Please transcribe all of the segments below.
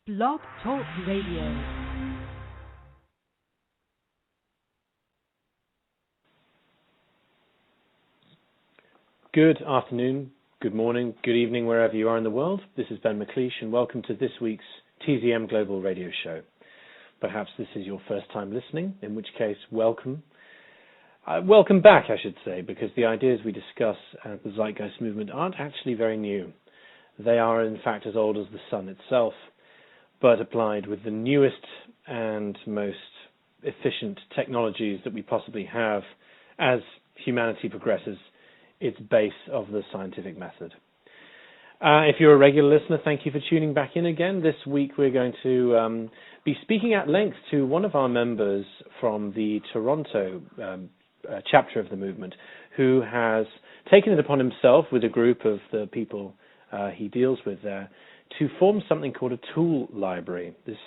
Blog Talk Radio. Good afternoon, good morning, good evening, wherever you are in the world. This is Ben McLeish, and welcome to this week's TZM Global Radio Show. Perhaps this is your first time listening, in which case, welcome. Welcome back, I should say, because the ideas we discuss at the Zeitgeist movement aren't actually very new. They are, in fact, as old as the sun itself, but applied with the newest and most efficient technologies that we possibly have as humanity progresses its base of the scientific method. If you're a regular listener, thank you for tuning back in again. This week we're going to be speaking at length to one of our members from the Toronto chapter of the movement, who has taken it upon himself with a group of the people he deals with there to form something called a tool library. This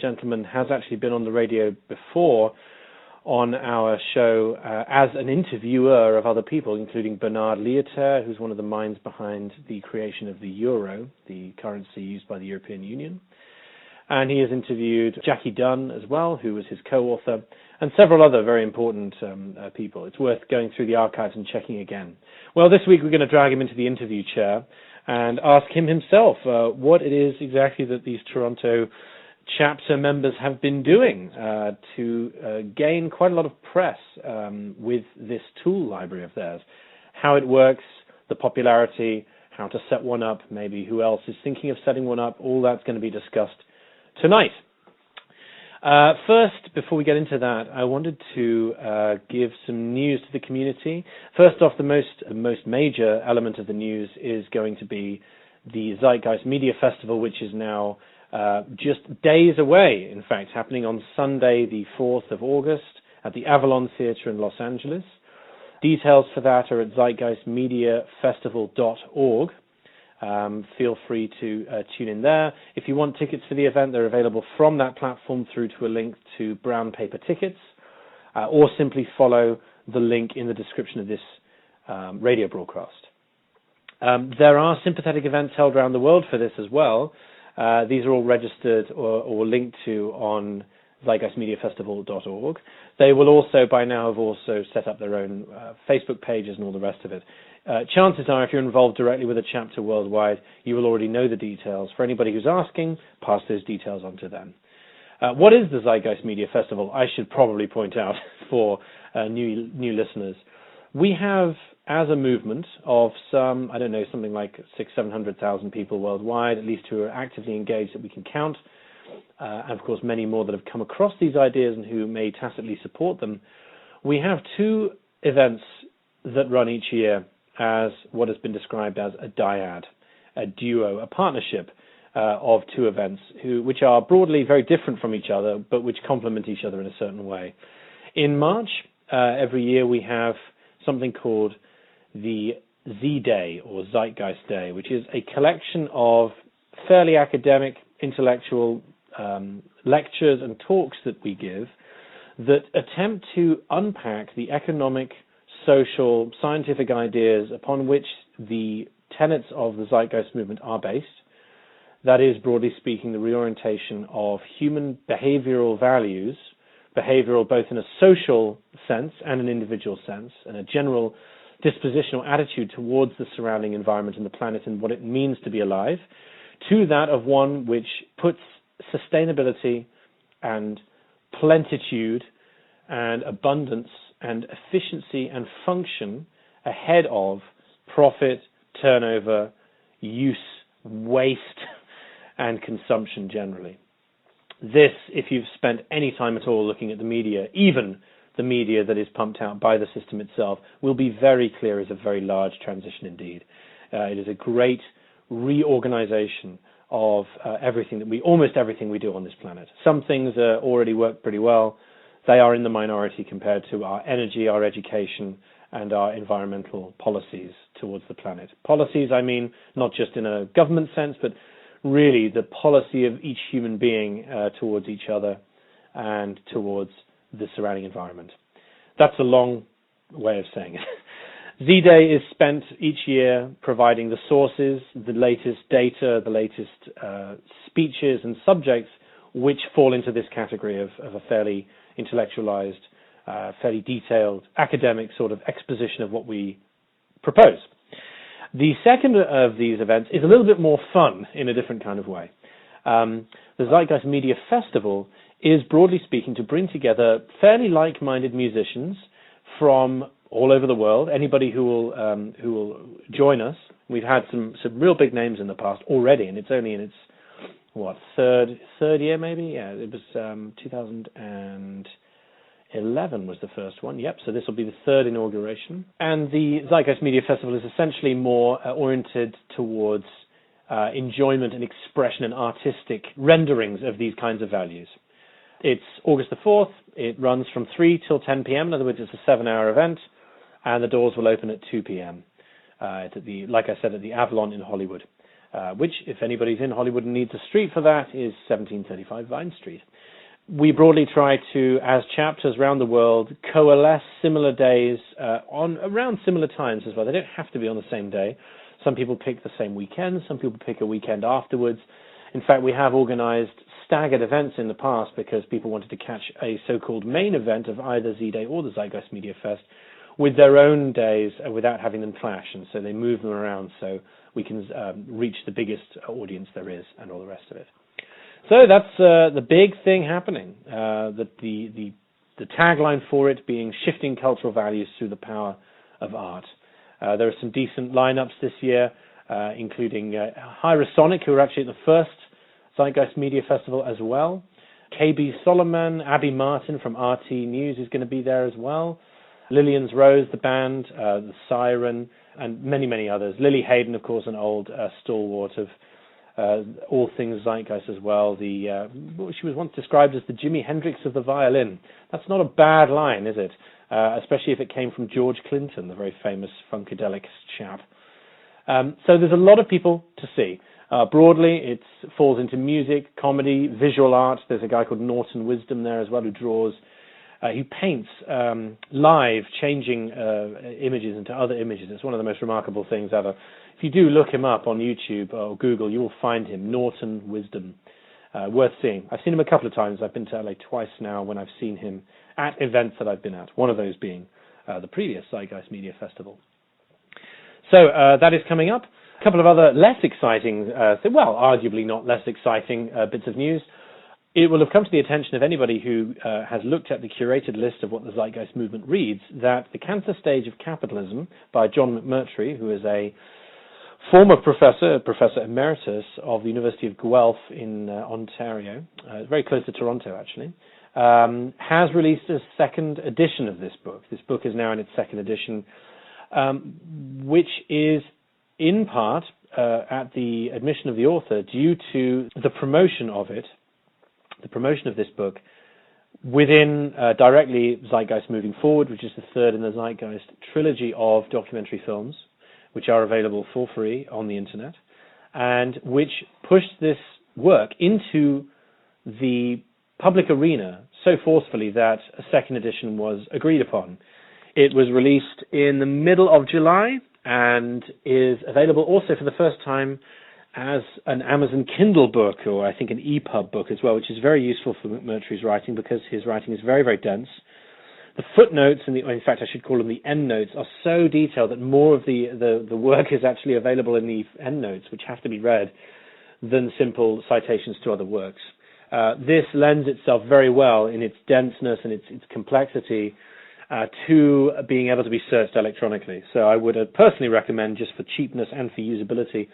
gentleman has actually been on the radio before on our show as an interviewer of other people, including Bernard Lietaer, who's one of the minds behind the creation of the euro, the currency used by the European Union. And he has interviewed Jackie Dunn as well, who was his co-author, and several other very important people. It's worth going through the archives and checking again. Well, this week we're going to drag him into the interview chair and ask him himself what it is exactly that these Toronto chapter members have been doing to gain quite a lot of press with this tool library of theirs. How it works, the popularity, how to set one up, maybe who else is thinking of setting one up, all that's going to be discussed tonight. First, before we get into that, I wanted to give some news to the community. First off, the most major element of the news is going to be the Zeitgeist Media Festival, which is now just days away, in fact, happening on Sunday, the 4th of August at the Avalon Theatre in Los Angeles. Details for that are at zeitgeistmediafestival.org. Feel free to tune in there. If you want tickets for the event, they're available from that platform through to a link to brown paper tickets, or simply follow the link in the description of this radio broadcast. There are sympathetic events held around the world for this as well. These are all registered or linked to on zeitgeistmediafestival.org. They will also, by now, have also set up their own Facebook pages and all the rest of it. Chances are, if you're involved directly with a chapter worldwide, you will already know the details. For anybody who's asking, pass those details on to them. What is the Zeitgeist Media Festival? I should probably point out for new listeners. We have, as a movement of some, I don't know, something like 600,000-700,000 people worldwide, at least who are actively engaged that we can count, and of course many more that have come across these ideas and who may tacitly support them. We have two events that run each year as what has been described as a dyad, a duo, a partnership of two events which are broadly very different from each other, but which complement each other in a certain way. In March, every year we have something called the Z-Day or Zeitgeist Day, which is a collection of fairly academic, intellectual lectures and talks that we give that attempt to unpack the economic, social, scientific ideas upon which the tenets of the Zeitgeist movement are based. That is, broadly speaking, the reorientation of human behavioral values, behavioral both in a social sense and an individual sense, and a general dispositional attitude towards the surrounding environment and the planet and what it means to be alive, to that of one which puts sustainability and plenitude and abundance and efficiency and function ahead of profit, turnover, use, waste, and consumption generally. This, if you've spent any time at all looking at the media, even the media that is pumped out by the system itself, will be very clear is a very large transition indeed. It is a great reorganization of almost everything we do on this planet. Some things already work pretty well. They are in the minority compared to our energy, our education, and our environmental policies towards the planet. Policies, I mean, not just in a government sense, but really the policy of each human being towards each other and towards the surrounding environment. That's a long way of saying it. Z-Day is spent each year providing the sources, the latest data, the latest speeches and subjects which fall into this category of a fairly intellectualized, fairly detailed academic sort of exposition of what we propose. The second of these events is a little bit more fun in a different kind of way. The Zeitgeist Media Festival is, broadly speaking, to bring together fairly like-minded musicians from all over the world. Anybody who will join us. We've had some real big names in the past already, and it's only in its third year maybe. Yeah, it was 2011 was the first one. Yep. So this will be the third inauguration, and the Zeitgeist Media Festival is essentially more oriented towards enjoyment and expression and artistic renderings of these kinds of values. It's August the 4th. It runs from 3 till 10 p.m. In other words, it's a 7-hour event, and the doors will open at 2 p.m. Like I said, at the Avalon in Hollywood, which, if anybody's in Hollywood and needs a street for that, is 1735 Vine Street. We broadly try to, as chapters around the world, coalesce similar days on around similar times as well. They don't have to be on the same day. Some people pick the same weekend. Some people pick a weekend afterwards. In fact, we have organized staggered events in the past because people wanted to catch a so-called main event of either Z-Day or the Zeitgeist Media Fest with their own days without having them clash, and so they move them around so we can reach the biggest audience there is and all the rest of it. So that's the big thing happening, the tagline for it being shifting cultural values through the power of art. There are some decent lineups this year, including Hyrosonic, who are actually at the first Zeitgeist Media Festival as well. KB Solomon, Abby Martin from RT News is going to be there as well. Lillian's Rose, the band, the Siren, and many, many others. Lily Hayden, of course, an old stalwart of all things Zeitgeist as well. She was once described as the Jimi Hendrix of the violin. That's not a bad line, is it? Especially if it came from George Clinton, the very famous funkadelic chap. So there's a lot of people to see. Broadly, it falls into music, comedy, visual art. There's a guy called Norton Wisdom there as well who draws. He paints live, changing images into other images. It's one of the most remarkable things ever. If you do look him up on YouTube or Google, you will find him, Norton Wisdom. Worth seeing. I've seen him a couple of times. I've been to LA twice now when I've seen him at events that I've been at, one of those being the previous Zeitgeist Media Festival. So that is coming up. A couple of other less exciting, arguably not less exciting bits of news. It will have come to the attention of anybody who has looked at the curated list of what the Zeitgeist movement reads, that The Cancer Stage of Capitalism by John McMurtry, who is a former professor emeritus of the University of Guelph in Ontario, very close to Toronto actually, has released a second edition of this book. This book is now in its second edition, which is in part, at the admission of the author, due to the promotion of it, the promotion of this book within directly Zeitgeist Moving Forward, which is the third in the Zeitgeist trilogy of documentary films, which are available for free on the internet, and which pushed this work into the public arena so forcefully that a second edition was agreed upon. It was released in the middle of July and is available also for the first time as an Amazon Kindle book, or I think an EPUB book as well, which is very useful for McMurtry's writing because his writing is very, very dense. The footnotes, and in fact I should call them the endnotes, are so detailed that more of the work is actually available in the endnotes, which have to be read, than simple citations to other works. This lends itself very well in its denseness and its complexity to being able to be searched electronically. So I would personally recommend, just for cheapness and for usability,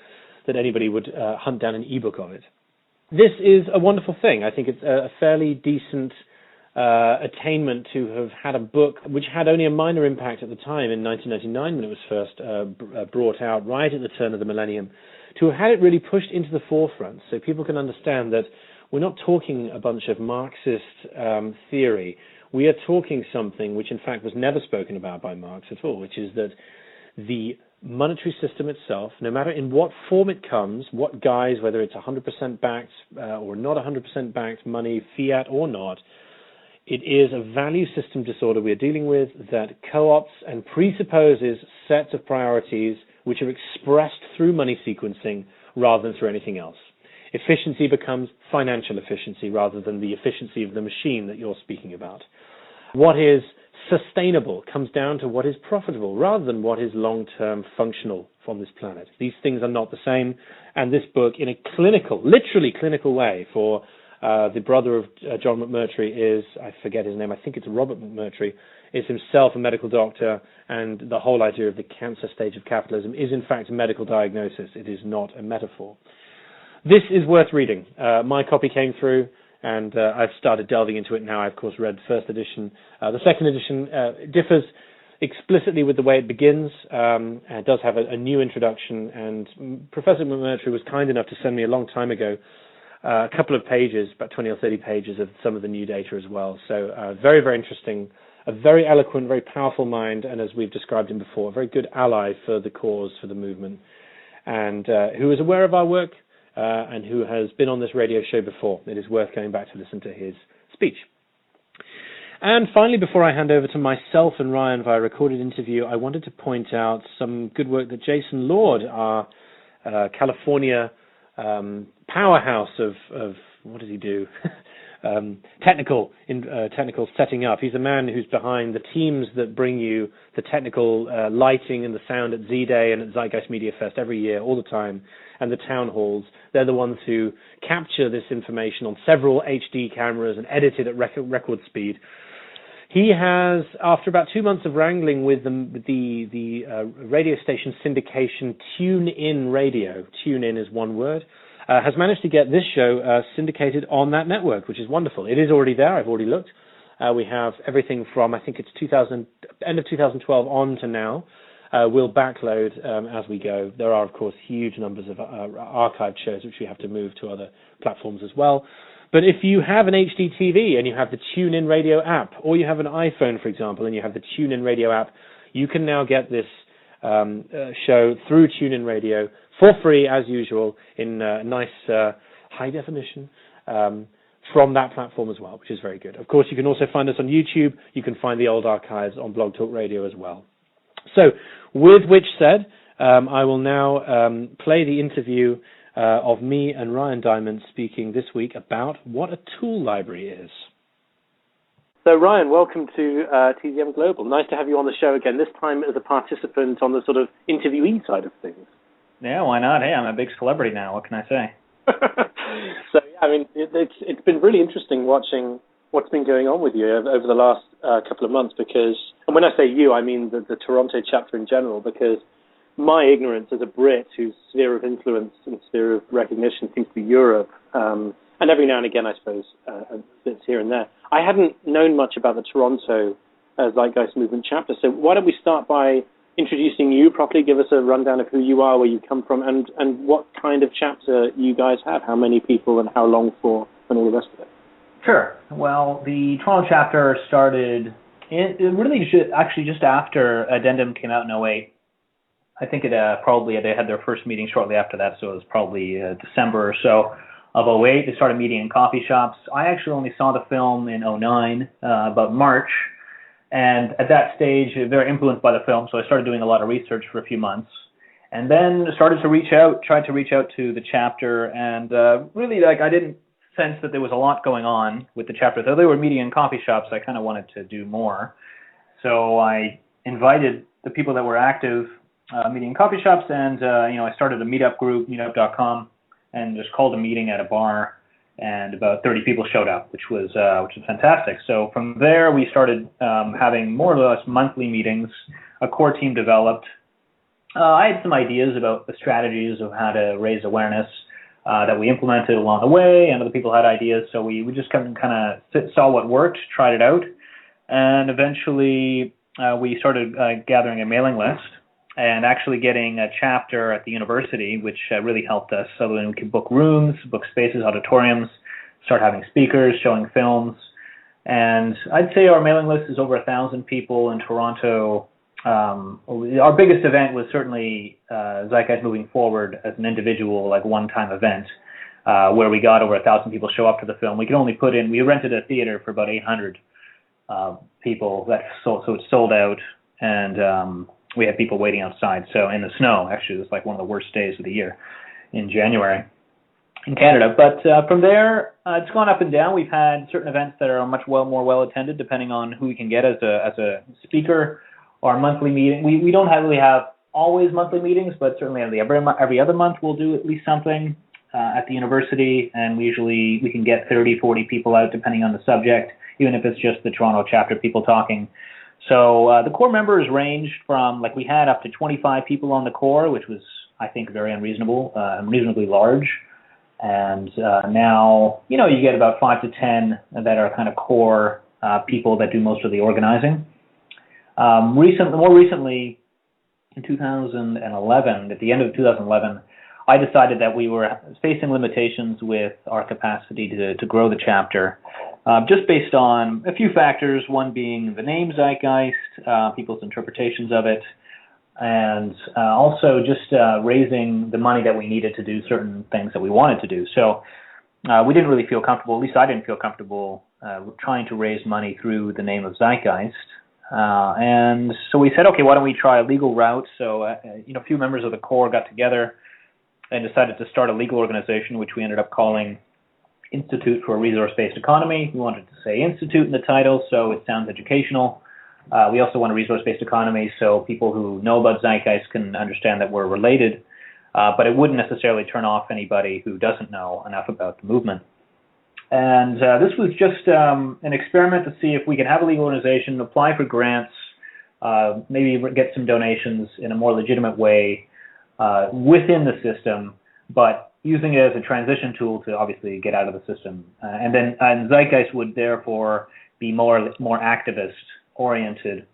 that anybody would hunt down an ebook of it. This is a wonderful thing. I think it's a fairly decent attainment to have had a book which had only a minor impact at the time in 1999 when it was first brought out right at the turn of the millennium, to have had it really pushed into the forefront so people can understand that we're not talking a bunch of Marxist theory. We are talking something which in fact was never spoken about by Marx at all, which is that the monetary system itself, no matter in what form it comes, what guise, whether it's 100% backed or not 100% backed money, fiat or not, It is a value system disorder we're dealing with that co-opts and presupposes sets of priorities which are expressed through money sequencing rather than through anything else. Efficiency becomes financial efficiency rather than the efficiency of the machine that you're speaking about. What is sustainable comes down to what is profitable rather than what is long-term functional from this planet. These things are not the same, and this book, in a literally clinical way, for the brother of John McMurtry is, I forget his name, I think it's Robert McMurtry, is himself a medical doctor, and the whole idea of the cancer stage of capitalism is in fact a medical diagnosis. It is not a metaphor. This is worth reading. My copy came through, and I've started delving into it now. I, of course, read the first edition. The second edition differs explicitly with the way it begins. It does have a new introduction, and Professor McMurtry was kind enough to send me a long time ago a couple of pages, about 20 or 30 pages of some of the new data as well. So very, very interesting, a very eloquent, very powerful mind, and as we've described him before, a very good ally for the cause, for the movement, and who is aware of our work and who has been on this radio show before. It is worth going back to listen to his speech. And finally, before I hand over to myself and Ryan via recorded interview, I wanted to point out some good work that Jason Lord, our California powerhouse of what does he do? Technical setting up. He's a man who's behind the teams that bring you the technical lighting and the sound at Z-Day and at Zeitgeist Media Fest every year, all the time, and the town halls. They're the ones who capture this information on several HD cameras and edit it at record speed. He has, after about 2 months of wrangling with the radio station syndication TuneIn Radio, TuneIn is one word, has managed to get this show syndicated on that network, which is wonderful. It is already there. I've already looked. We have everything from, I think it's end of 2012 on to now. We'll backload as we go. There are, of course, huge numbers of archived shows which we have to move to other platforms as well. But if you have an HD TV and you have the TuneIn Radio app, or you have an iPhone, for example, and you have the TuneIn Radio app, you can now get this show through TuneIn Radio for free, as usual, in nice high definition from that platform as well, which is very good. Of course, you can also find us on YouTube. You can find the old archives on Blog Talk Radio as well. So, with which said, I will now play the interview of me and Ryan Dyment speaking this week about what a tool library is. So, Ryan, welcome to TZM Global. Nice to have you on the show again, this time as a participant on the sort of interviewee side of things. Yeah, why not? Hey, I'm a big celebrity now. What can I say? So, yeah, I mean, it's been really interesting watching what's been going on with you over the last couple of months because, and when I say you, I mean the Toronto chapter in general, because my ignorance as a Brit whose sphere of influence and sphere of recognition seems to be Europe, and every now and again, I suppose, bits here and there, I hadn't known much about the Toronto Zeitgeist Movement chapter. So why don't we start by introducing you properly, give us a rundown of who you are, where you come from, and what kind of chapter you guys have, how many people and how long for, and all the rest of it. Sure. Well, the Toronto chapter started actually just after Addendum came out in 2008. I think probably they had their first meeting shortly after that, so it was probably December or so of 2008. They started meeting in coffee shops. I actually only saw the film in 2009, about March, and at that stage, very influenced by the film, so I started doing a lot of research for a few months, and then tried to reach out to the chapter, and really, I didn't sense that there was a lot going on with the chapter. Though they were meeting in coffee shops, I kind of wanted to do more. So I invited the people that were active meeting in coffee shops, and I started a meetup group, meetup.com, and just called a meeting at a bar, and about 30 people showed up, which was fantastic. So from there, we started having more or less monthly meetings. A core team developed. I had some ideas about the strategies of how to raise awareness that we implemented along the way, and other people had ideas, so we just kind of saw what worked, tried it out, and eventually we started gathering a mailing list and actually getting a chapter at the university, which really helped us, so then we could book rooms, book spaces, auditoriums, start having speakers, showing films, and I'd say our mailing list is over 1,000 people in Toronto. Our biggest event was certainly Zeitgeist Moving Forward as an individual, one-time event, where we got over 1,000 people show up to the film. We could only we rented a theater for about 800 people that so it's sold out, and we had people waiting outside. So in the snow, actually, it was like one of the worst days of the year in January in Canada. But from there, it's gone up and down. We've had certain events that are much more well attended, depending on who we can get as a speaker. Our monthly meeting, we don't really have always monthly meetings, but certainly every other month we'll do at least something at the university, and we can get 30, 40 people out depending on the subject, even if it's just the Toronto chapter people talking. So the core members ranged from, like, we had up to 25 people on the core, which was, I think, very unreasonably large. And now, you get about 5 to 10 that are kind of core people that do most of the organizing. More recently, in 2011, at the end of 2011, I decided that we were facing limitations with our capacity to grow the chapter, just based on a few factors, one being the name Zeitgeist, people's interpretations of it, and also just raising the money that we needed to do certain things that we wanted to do. So we didn't really feel comfortable, at least I didn't feel comfortable trying to raise money through the name of Zeitgeist. And so we said, okay, why don't we try a legal route? So, a few members of the core got together and decided to start a legal organization, which we ended up calling Institute for a Resource-Based Economy. We wanted to say Institute in the title, so it sounds educational. We also want a resource-based economy, so people who know about Zeitgeist can understand that we're related, but it wouldn't necessarily turn off anybody who doesn't know enough about the movement. And this was just an experiment to see if we could have a legal organization, apply for grants, maybe get some donations in a more legitimate way within the system, but using it as a transition tool to obviously get out of the system. And Zeitgeist would therefore be more activist-oriented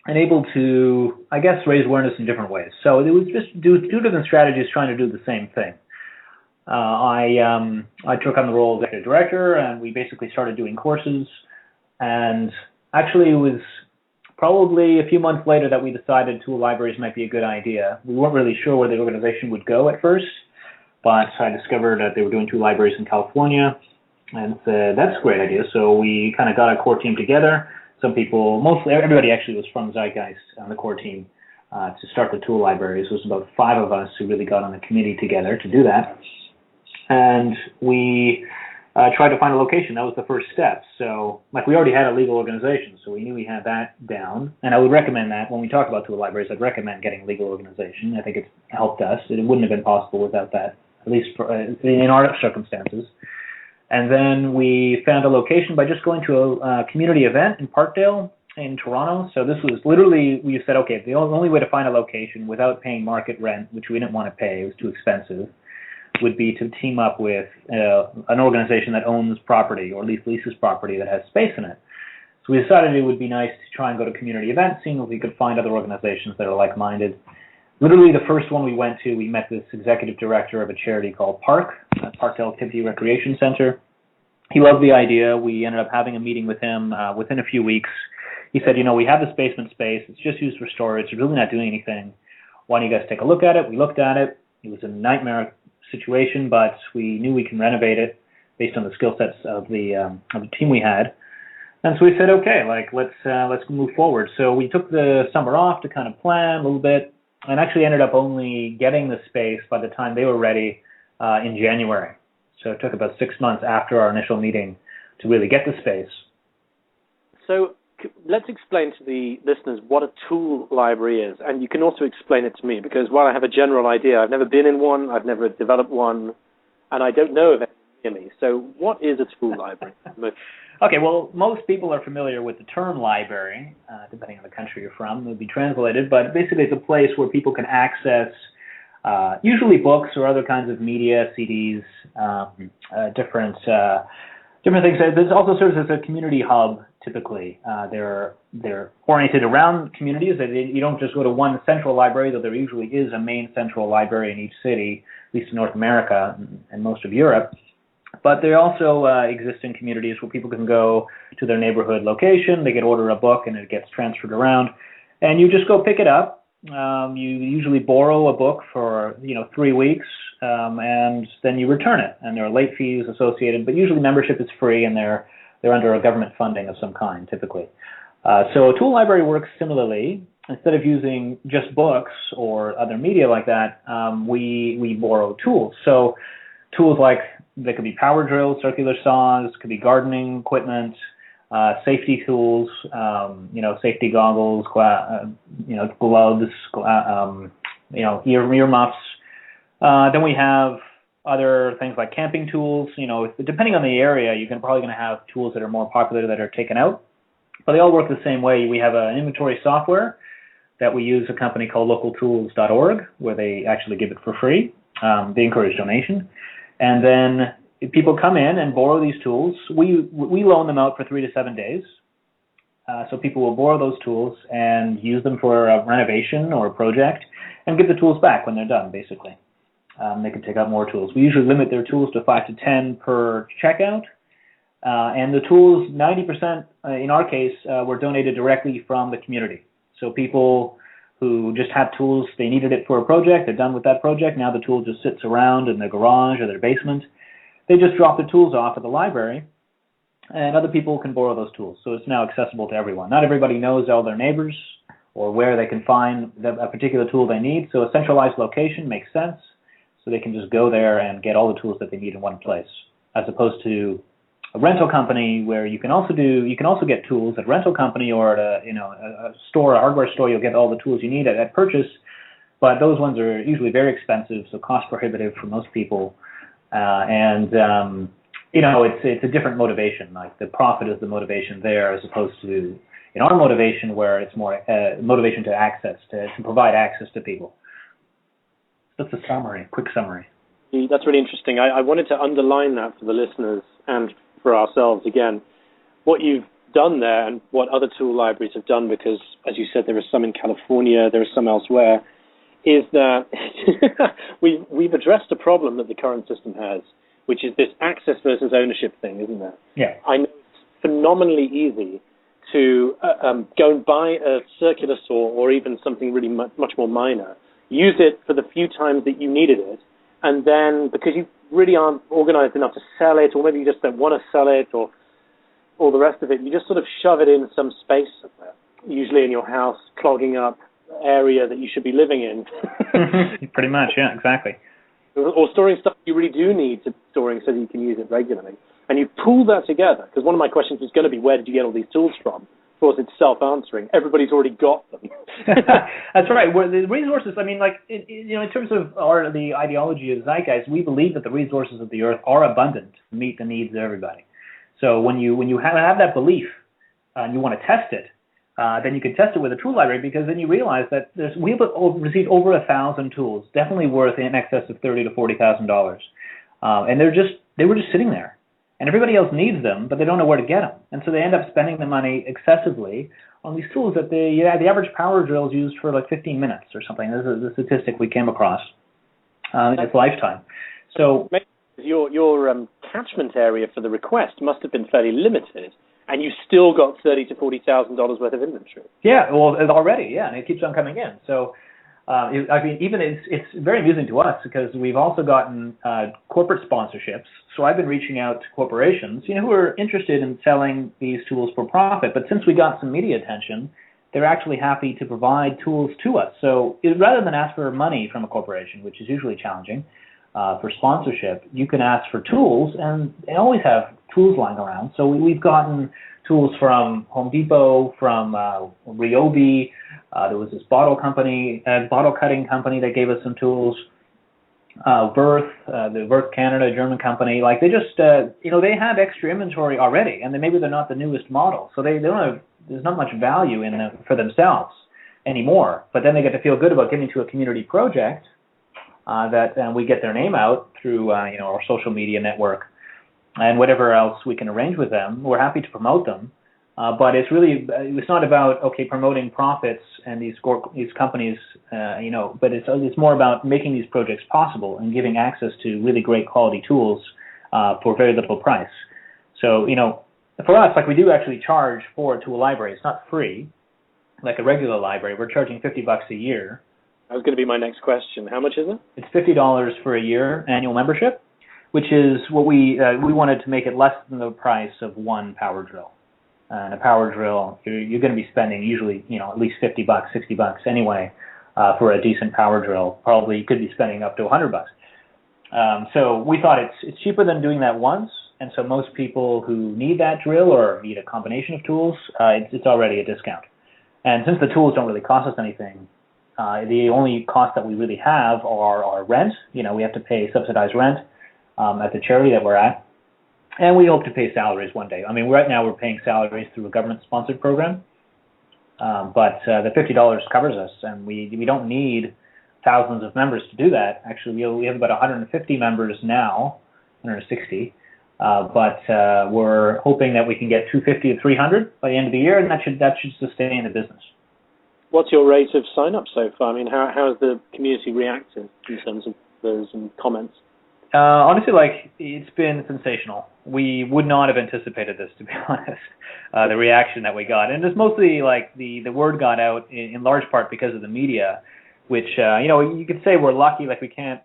and able to, I guess, raise awareness in different ways. So it was just two different strategies trying to do the same thing. I took on the role of executive director, and we basically started doing courses. And actually, it was probably a few months later that we decided tool libraries might be a good idea. We weren't really sure where the organization would go at first, but I discovered that they were doing tool libraries in California, and said, that's a great idea. So we kind of got a core team together. Some people, mostly everybody actually was from Zeitgeist on the core team to start the tool libraries. It was about 5 of us who really got on the committee together to do that. And we tried to find a location. That was the first step. So, we already had a legal organization, so we knew we had that down. And I would recommend that when we talk about tool libraries, I'd recommend getting a legal organization. I think it's helped us. It wouldn't have been possible without that, at least in our circumstances. And then we found a location by just going to a community event in Parkdale in Toronto. So this was literally, we said, okay, the only way to find a location without paying market rent, which we didn't want to pay, it was too expensive, would be to team up with an organization that owns property, or at least leases property that has space in it. So we decided it would be nice to try and go to community events, seeing if we could find other organizations that are like-minded. Literally the first one we went to, we met this executive director of a charity called Parkdale Activity Recreation Center. He loved the idea. We ended up having a meeting with him within a few weeks. He said, we have this basement space. It's just used for storage. It's really not doing anything. Why don't you guys take a look at it? We looked at it. It was a nightmare situation, but we knew we can renovate it based on the skill sets of the team we had. And so we said, okay, let's move forward. So we took the summer off to kind of plan a little bit, and actually ended up only getting the space by the time they were ready in January. So it took about 6 months after our initial meeting to really get the space. So let's explain to the listeners what a tool library is, and you can also explain it to me, because while I have a general idea, I've never been in one, I've never developed one, and I don't know of any near me. So what is a tool library? Okay, well, most people are familiar with the term library, depending on the country you're from. It would be translated, but basically it's a place where people can access usually books or other kinds of media, CDs, different things. This also serves as a community hub. Typically, they're oriented around communities. You don't just go to one central library, though there usually is a main central library in each city, at least in North America and most of Europe. But they also exist in communities where people can go to their neighborhood location. They can order a book and it gets transferred around, and you just go pick it up. You usually borrow a book for 3 weeks, and then you return it. And there are late fees associated, but usually membership is free, and they're They're under a government funding of some kind, typically. So a tool library works similarly. Instead of using just books or other media like that, we borrow tools. So tools like, they could be power drills, circular saws, could be gardening equipment, safety tools, safety goggles, gloves, ear muffs. Then we have other things like camping tools. Depending on the area, you're probably going to have tools that are more popular that are taken out. But they all work the same way. We have an inventory software that we use, a company called localtools.org, where they actually give it for free. They encourage donation. And then people come in and borrow these tools. We loan them out for 3 to 7 days. So people will borrow those tools and use them for a renovation or a project and give the tools back when they're done, basically. They can take out more tools. We usually limit their tools to 5 to 10 per checkout. And the tools, 90% in our case, were donated directly from the community. So people who just have tools, they needed it for a project, they're done with that project, now the tool just sits around in their garage or their basement. They just drop the tools off at the library, and other people can borrow those tools. So it's now accessible to everyone. Not everybody knows all their neighbors or where they can find a particular tool they need, so a centralized location makes sense, so they can just go there and get all the tools that they need in one place, as opposed to a rental company where you can also get tools at a rental company or at a store, a hardware store. You'll get all the tools you need at purchase, but those ones are usually very expensive, so cost prohibitive for most people. It's a different motivation. Like the profit is the motivation there, as opposed to in our motivation, where it's more motivation to provide access to people. That's a summary, quick summary. That's really interesting. I wanted to underline that for the listeners and for ourselves again, what you've done there and what other tool libraries have done, because as you said, there are some in California, there are some elsewhere, is that we've addressed a problem that the current system has, which is this access versus ownership thing, isn't it? Yeah. I know it's phenomenally easy to go and buy a circular saw or even something really much more minor, use it for the few times that you needed it, and then because you really aren't organized enough to sell it, or maybe you just don't want to sell it, or all the rest of it, you just sort of shove it in some space somewhere, usually in your house, clogging up area that you should be living in. Pretty much, yeah, exactly. Or storing stuff you really do need to be storing so that you can use it regularly. And you pull that together, because one of my questions is going to be, where did you get all these tools from? Of course, it's self-answering. Everybody's already got them. That's right. The resources, in terms of the ideology of Zeitgeist, we believe that the resources of the earth are abundant to meet the needs of everybody. So when you have that belief and you want to test it, then you can test it with a tool library, because then you realize that we've received over 1,000 tools, definitely worth in excess of $30,000 to $40,000, and they were just sitting there. And everybody else needs them, but they don't know where to get them. And so they end up spending the money excessively on these tools that the average power drill is used for like 15 minutes or something. This is the statistic we came across in its lifetime. So your catchment area for the request must have been fairly limited, and you still got $30,000 to $40,000 worth of inventory. Yeah, well, already, yeah, and it keeps on coming in. So it's very amusing to us, because we've also gotten corporate sponsorships. So I've been reaching out to corporations, who are interested in selling these tools for profit. But since we got some media attention, they're actually happy to provide tools to us. So rather than ask for money from a corporation, which is usually challenging for sponsorship, you can ask for tools, and they always have tools lying around. So we've gotten tools from Home Depot, from Ryobi. There was this bottle cutting company that gave us some tools. Verth, the Verth Canada, German company, like they just, they have extra inventory already, and maybe they're not the newest model, so they don't have, there's not much value in them for themselves anymore. But then they get to feel good about giving to a community project and we get their name out through our social media network and whatever else we can arrange with them. We're happy to promote them. But it's not about promoting profits and these companies, but it's more about making these projects possible and giving access to really great quality tools for very little price. So for us, we do actually charge for a tool library. It's not free, like a regular library. We're charging $50 a year. That was going to be my next question. How much is it? It's $50 for a year annual membership. which is what we wanted to make it less than the price of one power drill. And a power drill, you're going to be spending usually, at least $50, $60 anyway for a decent power drill. Probably you could be spending up to $100. So we thought it's cheaper than doing that once. And so most people who need that drill or need a combination of tools, it's already a discount. And since the tools don't really cost us anything, the only cost that we really have are rent. We have to pay subsidized rent at the charity that we're at. And we hope to pay salaries one day. I mean, right now we're paying salaries through a government-sponsored program. But the $50 covers us, and we don't need thousands of members to do that. Actually, we have about 150 members now, 160. But we're hoping that we can get 250 to 300 by the end of the year, and that should sustain the business. What's your rate of sign-up so far? I mean, how has the community reacted in terms of those comments? Honestly, it's been sensational. We would not have anticipated this, to be honest, the reaction that we got. And it's mostly the word got out in large part because of the media, which, you could say we're lucky, we can't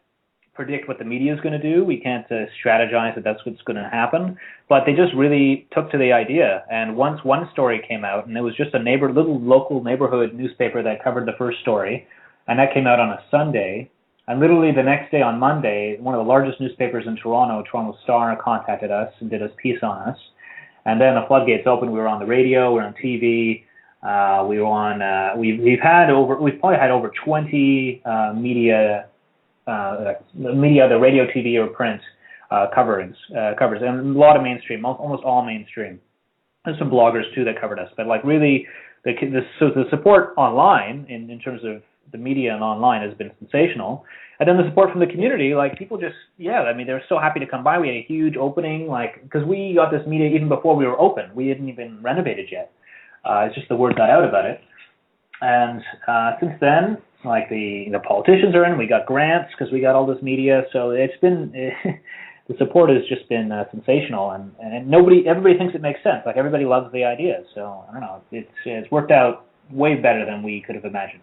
predict what the media is going to do. We can't strategize that that's what's going to happen. But they just really took to the idea. And once one story came out, and it was just a little local neighborhood newspaper that covered the first story, and that came out on a Sunday. And literally the next day on Monday, one of the largest newspapers in Toronto, Toronto Star, contacted us and did a piece on us. And then the floodgates opened. We were on the radio, we were on TV, we were on. We've probably had over 20 media, the radio, TV, or print covers, and a lot of mainstream, almost all mainstream. There's some bloggers too that covered us, but really, the support online in terms of the media and online has been sensational. And then the support from the community, people just, they're so happy to come by. We had a huge opening, because we got this media even before we were open. We hadn't even renovated yet. It's just the word got out about it. And since then, the politicians are in, we got grants because we got all this media. So it's been, the support has just been sensational. And everybody thinks it makes sense. Everybody loves the idea. So I don't know, it's worked out way better than we could have imagined.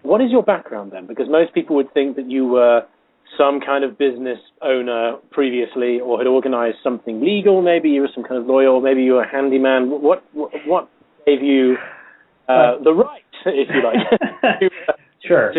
What is your background then? Because most people would think that you were some kind of business owner previously, or had organized something legal. Maybe you were some kind of lawyer, or maybe you were a handyman. What gave you the right, if you like? Sure.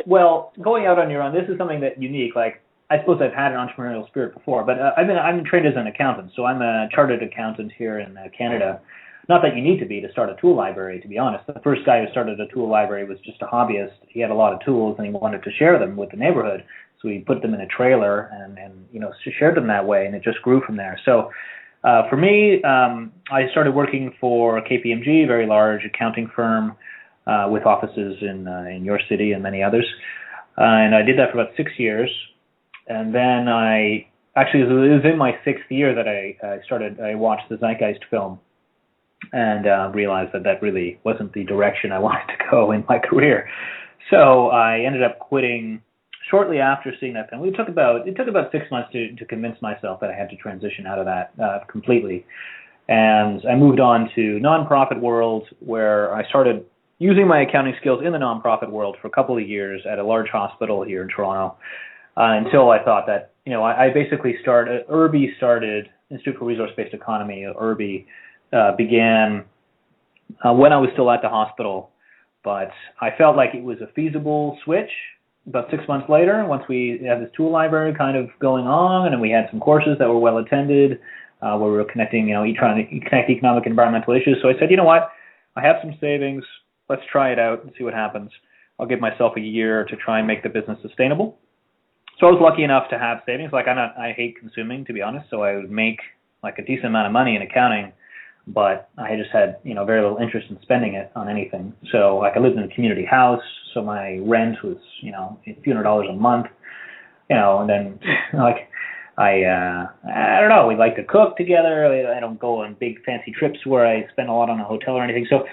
Well, going out on your own, this is something that's unique. I suppose I've had an entrepreneurial spirit before, but I'm trained as an accountant, so I'm a chartered accountant here in Canada. Not that you need to be to start a tool library, to be honest. The first guy who started a tool library was just a hobbyist. He had a lot of tools and he wanted to share them with the neighborhood. So he put them in a trailer and shared them that way, and it just grew from there. So for me, I started working for KPMG, a very large accounting firm with offices in your city and many others. And I did that for about 6 years. And then it was in my 6th year that I watched the Zeitgeist film. And realized that really wasn't the direction I wanted to go in my career. So I ended up quitting shortly after seeing that film. It took about 6 months to convince myself that I had to transition out of that completely. And I moved on to nonprofit world, where I started using my accounting skills in the nonprofit world for a couple of years at a large hospital here in Toronto, until I thought that, I basically IRBI started, Institute for Resource-Based Economy, IRBI, began when I was still at the hospital, but I felt like it was a feasible switch. About 6 months later, once we had this tool library kind of going on, and we had some courses that were well attended, where we were connecting, trying to connect economic and environmental issues. So I said, you know what, I have some savings. Let's try it out and see what happens. I'll give myself a year to try and make the business sustainable. So I was lucky enough to have savings. I hate consuming, to be honest, so I would make a decent amount of money in accounting, but I just had, very little interest in spending it on anything. So I lived in a community house, so my rent was, a few $100s a month, and then I don't know, we like to cook together. I don't go on big fancy trips where I spend a lot on a hotel or anything. So,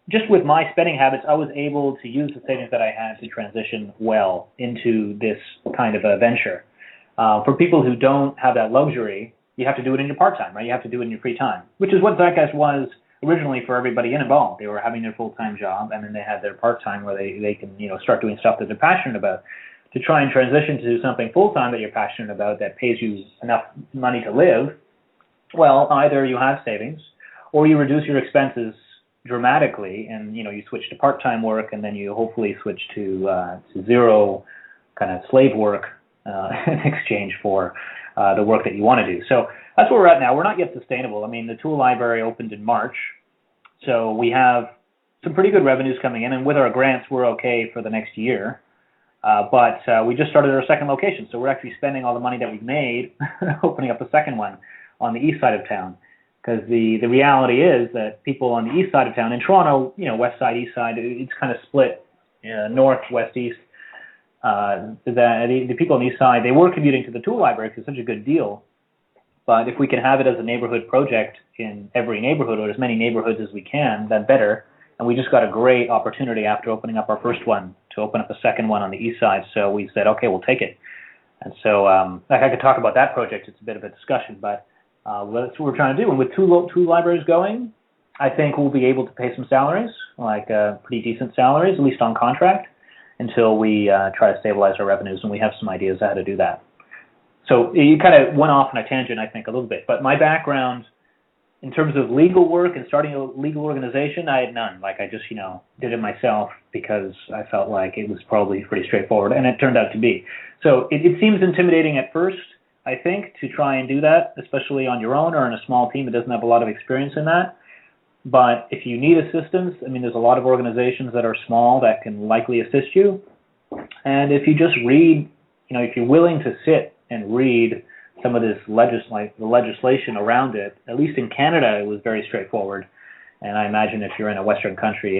just with my spending habits, I was able to use the savings that I had to transition well into this kind of a venture. For people who don't have that luxury, you have to do it in your part-time, right? You have to do it in your free time, which is what Zeitgeist was originally for everybody involved. They were having their full-time job, and then they had their part-time where they can, start doing stuff that they're passionate about. to try and transition to something full-time that you're passionate about that pays you enough money to live, well, either you have savings or you reduce your expenses dramatically, and you switch to part-time work, and then you hopefully switch to zero kind of slave work in exchange for the work that you want to do. So that's where we're at now. We're not yet sustainable. I mean, the tool library opened in March, so we have some pretty good revenues coming in, and with our grants, we're okay for the next year. But we just started our second location, so we're actually spending all the money that we've made opening up a second one on the east side of town. Because the reality is that people on the east side of town, in Toronto, west side, east side, it's kind of split, north, west, east. The people on the east side, they were commuting to the tool library because it's such a good deal. But if we can have it as a neighborhood project in every neighborhood, or as many neighborhoods as we can, then better. And we just got a great opportunity after opening up our first one to open up a second one on the east side. So we said, okay, we'll take it. And so I could talk about that project. It's a bit of a discussion, but that's what we're trying to do. And with two libraries going, I think we'll be able to pay some salaries, like pretty decent salaries, at least on contract, until we try to stabilize our revenues, and we have some ideas how to do that. So you kind of went off on a tangent, I think, a little bit. But my background in terms of legal work and starting a legal organization, I had none. Like I just, did it myself because I felt like it was probably pretty straightforward, and it turned out to be. So it seems intimidating at first, I think, to try and do that, especially on your own or in a small team that doesn't have a lot of experience in that. But if you need assistance, I mean, there's a lot of organizations that are small that can likely assist you. And if you just read, if you're willing to sit and read some of this the legislation around it, at least in Canada, it was very straightforward. And I imagine if you're in a Western country,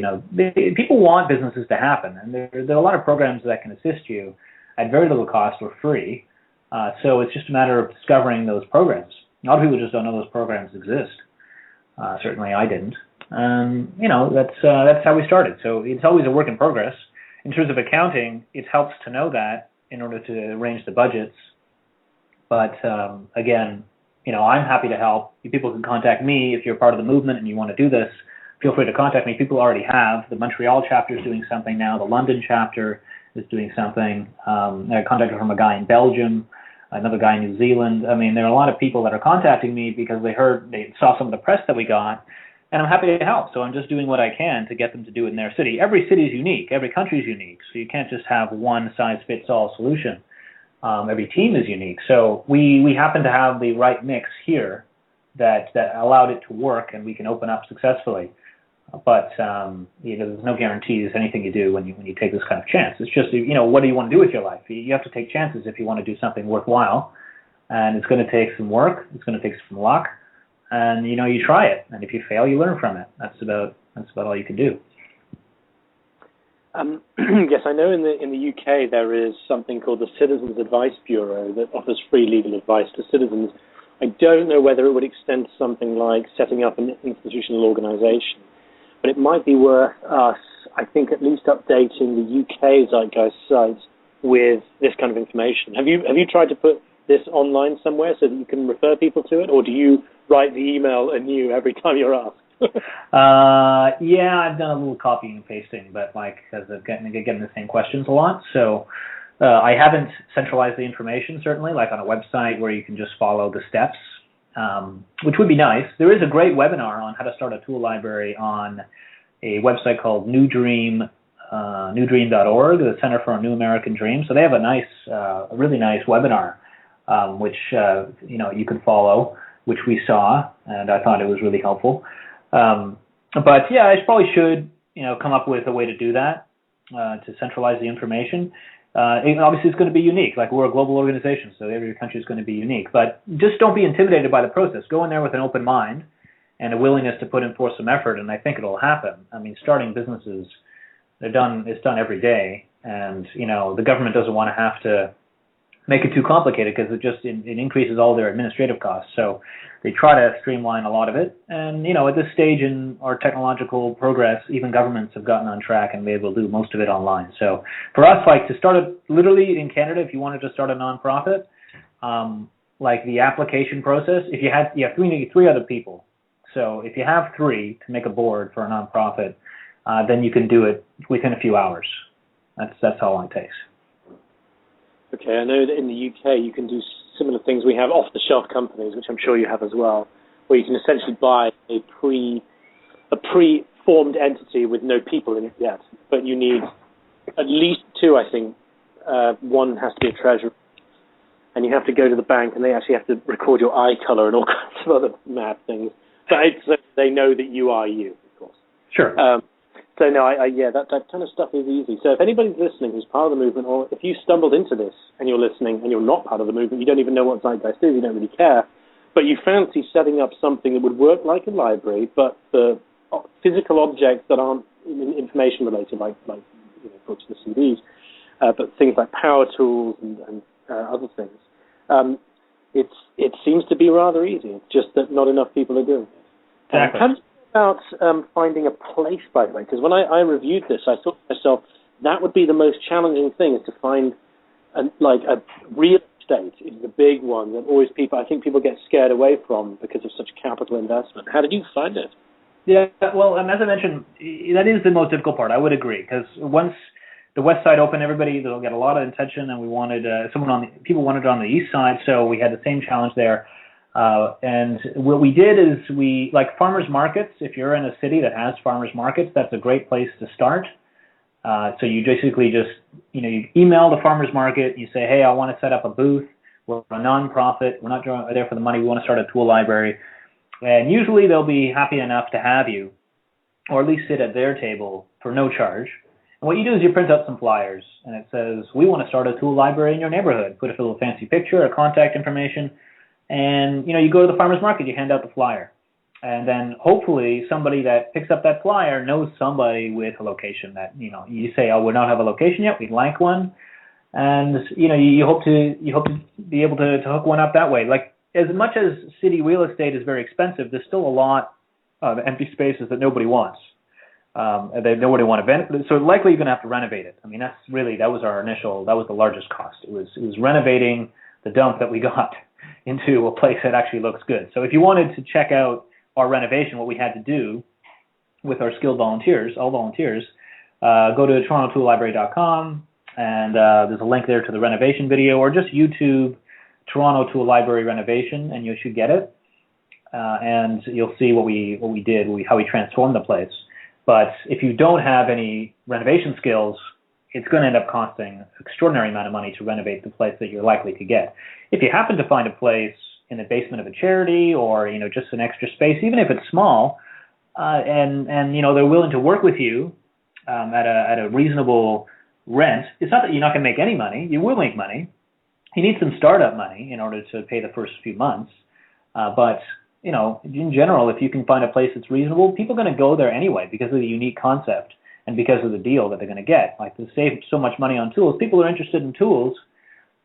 people want businesses to happen. And there are a lot of programs that can assist you at very little cost or free. So it's just a matter of discovering those programs. A lot of people just don't know those programs exist. Certainly I didn't. That's how we started. So it's always a work in progress. In terms of accounting, it helps to know that in order to arrange the budgets. But again, I'm happy to help. People can contact me if you're part of the movement and you want to do this. Feel free to contact me. People already have. The Montreal chapter is doing something now. The London chapter is doing something. I contacted from a guy in Belgium, another guy in New Zealand. I mean, there are a lot of people that are contacting me because they saw some of the press that we got, and I'm happy to help. So I'm just doing what I can to get them to do it in their city. Every city is unique. Every country is unique. So you can't just have one size-fits-all solution. Every team is unique. So we happen to have the right mix here that allowed it to work, and we can open up successfully. But there's no guarantees anything you do when you take this kind of chance. It's just what do you want to do with your life? You have to take chances if you want to do something worthwhile, and it's going to take some work. It's going to take some luck, and you try it. And if you fail, you learn from it. That's about all you can do. Yes, I know in the UK there is something called the Citizens Advice Bureau that offers free legal advice to citizens. I don't know whether it would extend to something like setting up an institutional organisation, but it might be worth us, I think, at least updating the UK Zeitgeist sites with this kind of information. Have you tried to put this online somewhere so that you can refer people to it, or do you write the email anew every time you're asked? Yeah, I've done a little copying and pasting, but because I'm getting the same questions a lot. So I haven't centralized the information, certainly, like on a website where you can just follow the steps, which would be nice. There is a great webinar on how to start a tool library on a website called newdream.org, the Center for a New American Dream. So they have a really nice webinar, which you can follow, which we saw, and I thought it was really helpful. But yeah, I probably should, come up with a way to do that, to centralize the information. Obviously, it's going to be unique. Like, we're a global organization, so every country is going to be unique. But just don't be intimidated by the process. Go in there with an open mind and a willingness to put in forth some effort, and I think it'll happen. I mean, starting businesses, it's done every day, and the government doesn't want to have to make it too complicated because it increases all their administrative costs. So they try to streamline a lot of it. And, at this stage in our technological progress, even governments have gotten on track and be able to do most of it online. So for us, to start literally in Canada, if you wanted to start a nonprofit, the application process, if you have three other people. So if you have three to make a board for a nonprofit, then you can do it within a few hours. That's how long it takes. Okay, I know that in the UK you can do similar things. We have off-the-shelf companies, which I'm sure you have as well, where you can essentially buy a pre-formed entity with no people in it yet, but you need at least two, I think. One has to be a treasurer, and you have to go to the bank, and they actually have to record your eye color and all kinds of other mad things. But so they know that you are you, of course. Sure. So no, that kind of stuff is easy. So if anybody's listening who's part of the movement, or if you stumbled into this and you're listening and you're not part of the movement, you don't even know what Zeitgeist is, you don't really care, but you fancy setting up something that would work like a library, but the physical objects that aren't information related, like books and CDs, but things like power tools and other things, it seems to be rather easy. It's just that not enough people are doing it. Exactly. How do you about finding a place, by the way? Because when I reviewed this, I thought to myself, that would be the most challenging thing, is to find a real estate is the big one that always I think people get scared away from because of such capital investment. How did you find it? Yeah, well, as I mentioned, that is the most difficult part. I would agree, because once the west side opened, they'll get a lot of attention, and we wanted people wanted it on the east side, so we had the same challenge there. And what we did is like farmers markets. If you're in a city that has farmers markets, that's a great place to start. So you basically just, you email the farmers market, you say, hey, I want to set up a booth. We're a nonprofit. We're not there for the money. We want to start a tool library. And usually they'll be happy enough to have you, or at least sit at their table for no charge. And what you do is you print out some flyers, and it says, we want to start a tool library in your neighborhood. Put a little fancy picture or contact information. And, you go to the farmer's market, you hand out the flyer. And then hopefully somebody that picks up that flyer knows somebody with a location that, you say, oh, we don't have a location yet, we'd like one. And, you hope to be able to hook one up that way. Like, as much as city real estate is very expensive, there's still a lot of empty spaces that nobody wants. They nobody want to rent. So likely you're going to have to renovate it. I mean, that was the largest cost. It was renovating the dump that we got into a place that actually looks good. So if you wanted to check out our renovation, what we had to do with our skilled volunteers, all volunteers, go to torontotoolllibrary.com, and there's a link there to the renovation video, or just YouTube Toronto Tool Library renovation, and you should get it. And you'll see what we did, how we transformed the place. But if you don't have any renovation skills, it's going to end up costing an extraordinary amount of money to renovate the place that you're likely to get. If you happen to find a place in the basement of a charity, or just an extra space, even if it's small, and they're willing to work with you at a reasonable rent, it's not that you're not going to make any money. You will make money. You need some startup money in order to pay the first few months. But in general, if you can find a place that's reasonable, people are going to go there anyway because of the unique concept and because of the deal that they're going to get. Like, to save so much money on tools, people are interested in tools,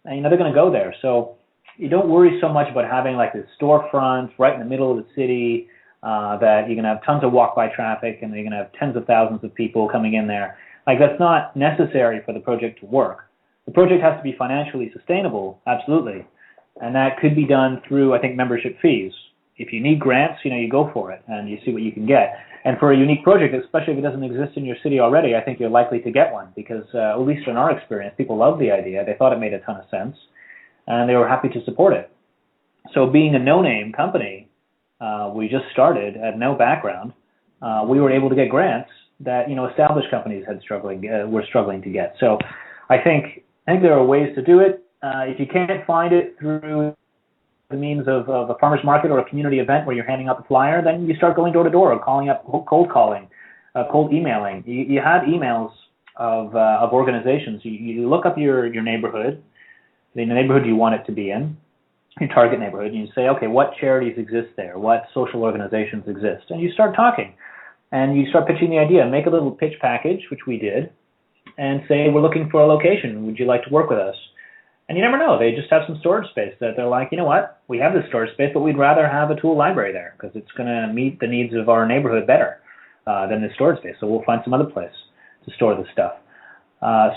and they're going to go there. So you don't worry so much about having like this storefront right in the middle of the city that you're going to have tons of walk-by traffic and you're going to have tens of thousands of people coming in there. Like, that's not necessary for the project to work. The project has to be financially sustainable, absolutely, and that could be done through, I think, membership fees. If you need grants, you go for it and you see what you can get. And for a unique project, especially if it doesn't exist in your city already, I think you're likely to get one because, at least in our experience, people loved the idea. They thought it made a ton of sense, and they were happy to support it. So being a no-name company, we just started, had no background. We were able to get grants that established companies were struggling to get. So I think there are ways to do it. If you can't find it through the means of a farmer's market or a community event where you're handing out the flyer, then you start going door to door, calling up, cold calling, cold emailing. You have emails of organizations. You look up your neighborhood, the neighborhood you want it to be in, your target neighborhood, and you say, okay, what charities exist there? What social organizations exist? And you start talking, and you start pitching the idea. Make a little pitch package, which we did, and say, we're looking for a location. Would you like to work with us? And you never know. They just have some storage space that they're like, you know what? We have this storage space, but we'd rather have a tool library there because it's going to meet the needs of our neighborhood better than the storage space. So we'll find some other place to store the stuff.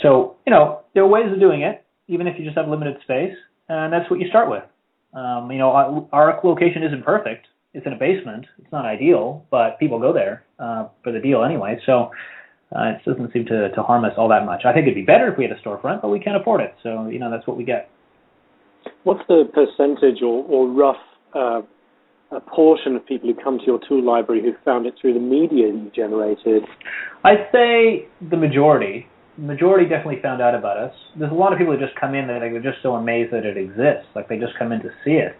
So there are ways of doing it, even if you just have limited space, and that's what you start with. Our location isn't perfect. It's in a basement. It's not ideal, but people go there for the deal anyway. So it doesn't seem to harm us all that much. I think it'd be better if we had a storefront, but we can't afford it. So, that's what we get. What's the percentage or rough a portion of people who come to your tool library who found it through the media you generated? I'd say the majority. The majority definitely found out about us. There's a lot of people who just come in and they're just so amazed that it exists. Like, they just come in to see it.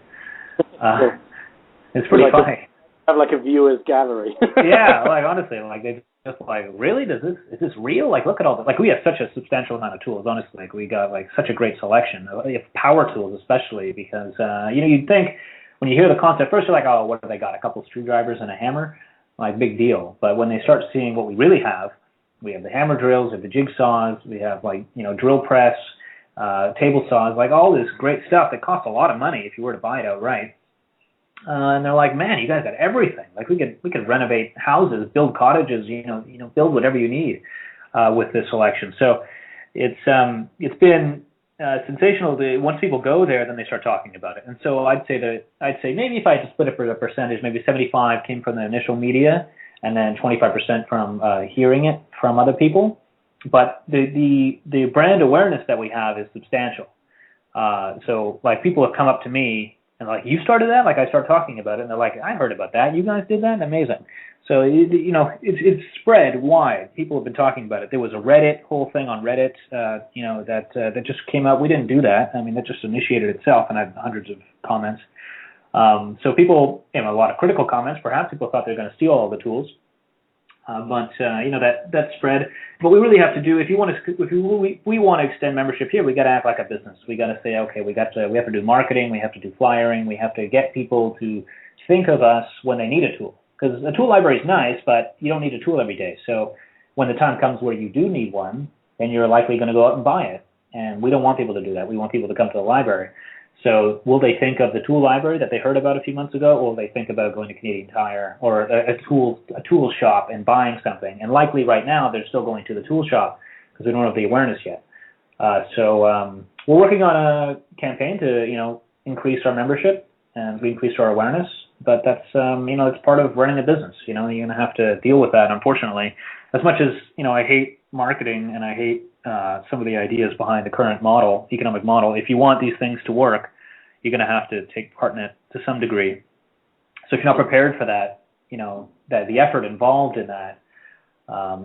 It's pretty funny. Have like a viewers gallery. Yeah, like honestly, like they just like, really? Is this real? Like, look at all this. Like, we have such a substantial amount of tools. Honestly, like we got like such a great selection. We have power tools, especially because you'd think when you hear the concept first, you're like, oh, what have they got? A couple screwdrivers and a hammer? Like, big deal. But when they start seeing what we really have, we have the hammer drills, we have the jigsaws, we have like drill press, table saws, like all this great stuff that costs a lot of money if you were to buy it outright. And they're like, man, you guys got everything. Like, we could renovate houses, build cottages, build whatever you need with this selection. So it's been sensational. Once people go there, then they start talking about it. And so I'd say maybe if I had to split it for a percentage, maybe 75 came from the initial media, and then 25% from hearing it from other people. But the brand awareness that we have is substantial. So like, people have come up to me and like, you started that? Like, I start talking about it, and they're like, I heard about that. You guys did that? Amazing. So, it's spread wide. People have been talking about it. There was a whole thing on Reddit, that just came out. We didn't do that. I mean, that just initiated itself, and I had hundreds of comments. So people, a lot of critical comments, perhaps. People thought they were going to steal all the tools. But that spread. What we really have to do, if we want to extend membership here, we got to act like a business. We got to say, okay, we have to do marketing, we have to do flyering, we have to get people to think of us when they need a tool. Because a tool library is nice, but you don't need a tool every day. So when the time comes where you do need one, then you're likely going to go out and buy it. And we don't want people to do that. We want people to come to the library. So will they think of the tool library that they heard about a few months ago, or will they think about going to Canadian Tire or a tool shop and buying something? And likely right now they're still going to the tool shop because we don't have the awareness yet. So we're working on a campaign to increase our membership and increase our awareness. But that's it's part of running a business. You're going to have to deal with that, unfortunately. As much as I hate marketing and I hate some of the ideas behind the current economic model. If you want these things to work, you're going to have to take part in it to some degree. So if you're not prepared for that, that the effort involved in that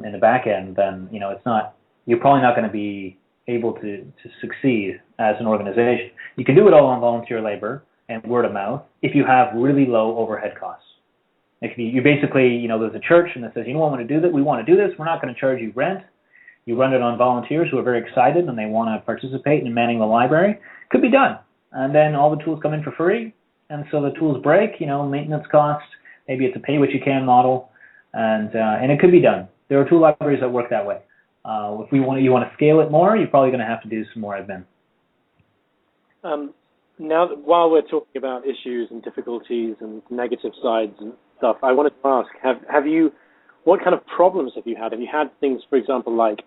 in the back end, then you're probably not going to be able to succeed as an organization. You can do it all on volunteer labor and word of mouth if you have really low overhead costs. If you basically, there's a church and that says, we want to do this, we're not going to charge you rent. You run it on volunteers who are very excited and they want to participate in manning the library. Could be done. And then all the tools come in for free. And so the tools break, maintenance costs. Maybe it's a pay what you can model. And it could be done. There are tool libraries that work that way. If you want to scale it more, you're probably going to have to do some more admin. Now, while we're talking about issues and difficulties and negative sides and stuff, I wanted to ask, what kind of problems have you had? Have you had things, for example, like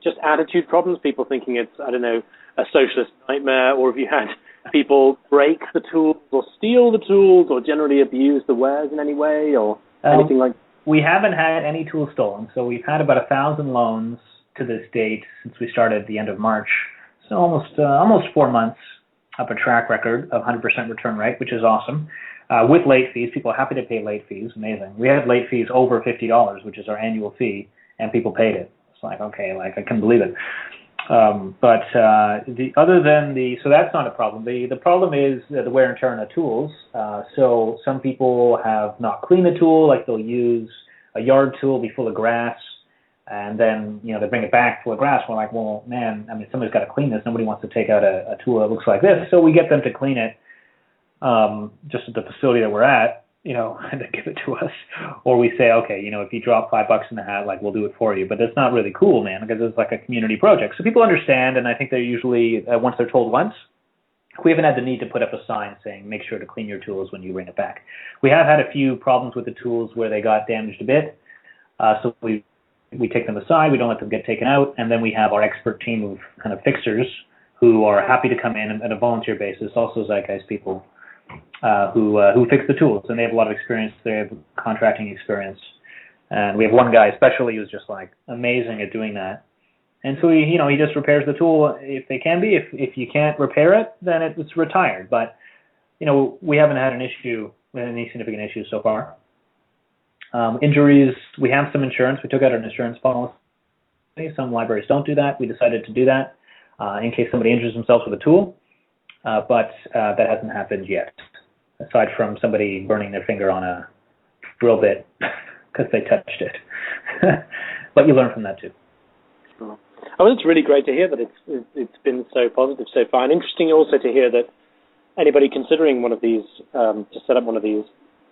just attitude problems, people thinking it's, a socialist nightmare, or have you had people break the tools or steal the tools or generally abuse the wares in any way or anything like that? We haven't had any tools stolen. So we've had about 1,000 loans to this date since we started at the end of March. So almost 4 months up a track record of 100% return rate, which is awesome. With late fees, people are happy to pay late fees. Amazing. We had late fees over $50, which is our annual fee, and people paid it. It's like, okay, I couldn't believe it. So that's not a problem. The problem is the wear and tear on the tools. So some people have not cleaned the tool, like they'll use a yard tool, be full of grass, and then they bring it back full of grass. We're like, well, man, somebody's got to clean this. Nobody wants to take out a tool that looks like this. So we get them to clean it. Just at the facility that we're at, and they give it to us. Or we say, okay, if you drop $5 in the hat, we'll do it for you. But that's not really cool, man, because it's like a community project. So people understand, and I think they're usually, once they're told once, we haven't had the need to put up a sign saying, make sure to clean your tools when you bring it back. We have had a few problems with the tools where they got damaged a bit. So we take them aside, we don't let them get taken out, and then we have our expert team of kind of fixers who are happy to come in at a volunteer basis, also Zeitgeist people, who fix the tools, and they have a lot of experience. They have contracting experience, And we have one guy especially who's just like amazing at doing that. And so he just repairs the tool if they can be. If you can't repair it, then it's retired. But we haven't had any significant issues so far. Injuries, we have some insurance. We took out an insurance policy. Some libraries don't do that. We decided to do that in case somebody injures themselves with a tool, but that hasn't happened yet, aside from somebody burning their finger on a drill bit because they touched it. But you learn from that too. Oh, it's really great to hear that it's been so positive so far, and interesting also to hear that anybody considering one of these, to set up one of these,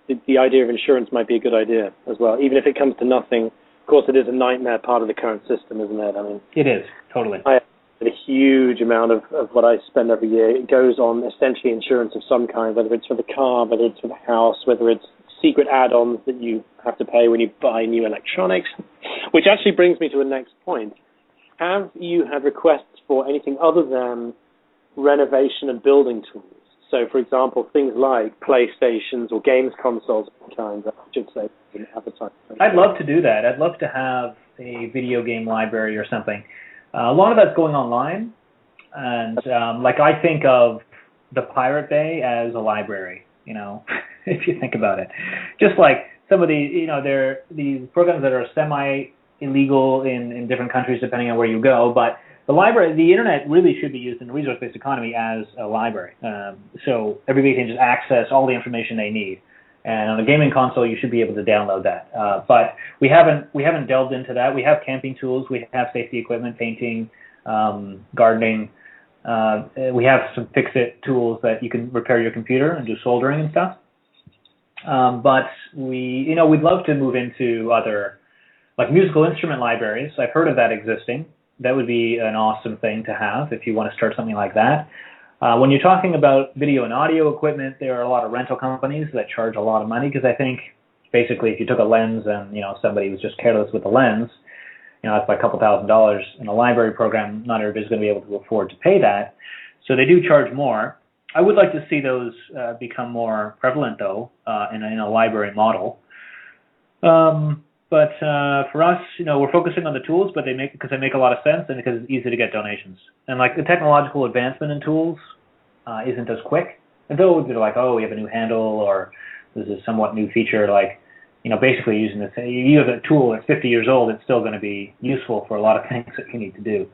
the idea of insurance might be a good idea as well, even if it comes to nothing. Of course, it is a nightmare part of the current system, isn't it? I mean, it is, totally. I have a huge amount of what I spend every year. It goes on essentially insurance of some kind, whether it's for the car, whether it's for the house, whether it's secret add-ons that you have to pay when you buy new electronics, which actually brings me to a next point. Have you had requests for anything other than renovation and building tools? So, for example, things like PlayStations or games consoles, I should say, I'd love to do that. I'd love to have a video game library or something. A lot of that's going online, and I think of the Pirate Bay as a library. If you think about it, just like some of the, there are these programs that are semi-illegal in different countries depending on where you go, but the internet really should be used in the resource-based economy as a library. So everybody can just access all the information they need. And on a gaming console, you should be able to download that. But we haven't delved into that. We have camping tools. We have safety equipment, painting, gardening. We have some fix-it tools that you can repair your computer and do soldering and stuff. But we'd love to move into other, like musical instrument libraries. I've heard of that existing. That would be an awesome thing to have if you want to start something like that. When you're talking about video and audio equipment, there are a lot of rental companies that charge a lot of money, because I think basically if you took a lens and somebody was just careless with the lens, that's by a couple $1,000 in a library program. Not everybody's going to be able to afford to pay that, so they do charge more. I would like to see those become more prevalent, though, in a library model. But for us, we're focusing on the tools, but because they make a lot of sense and because it's easy to get donations. And like the technological advancement in tools isn't as quick. And though they're like, oh, we have a new handle, or this is a somewhat new feature, like, basically using this. You have a tool that's 50 years old, it's still going to be useful for a lot of things that you need to do.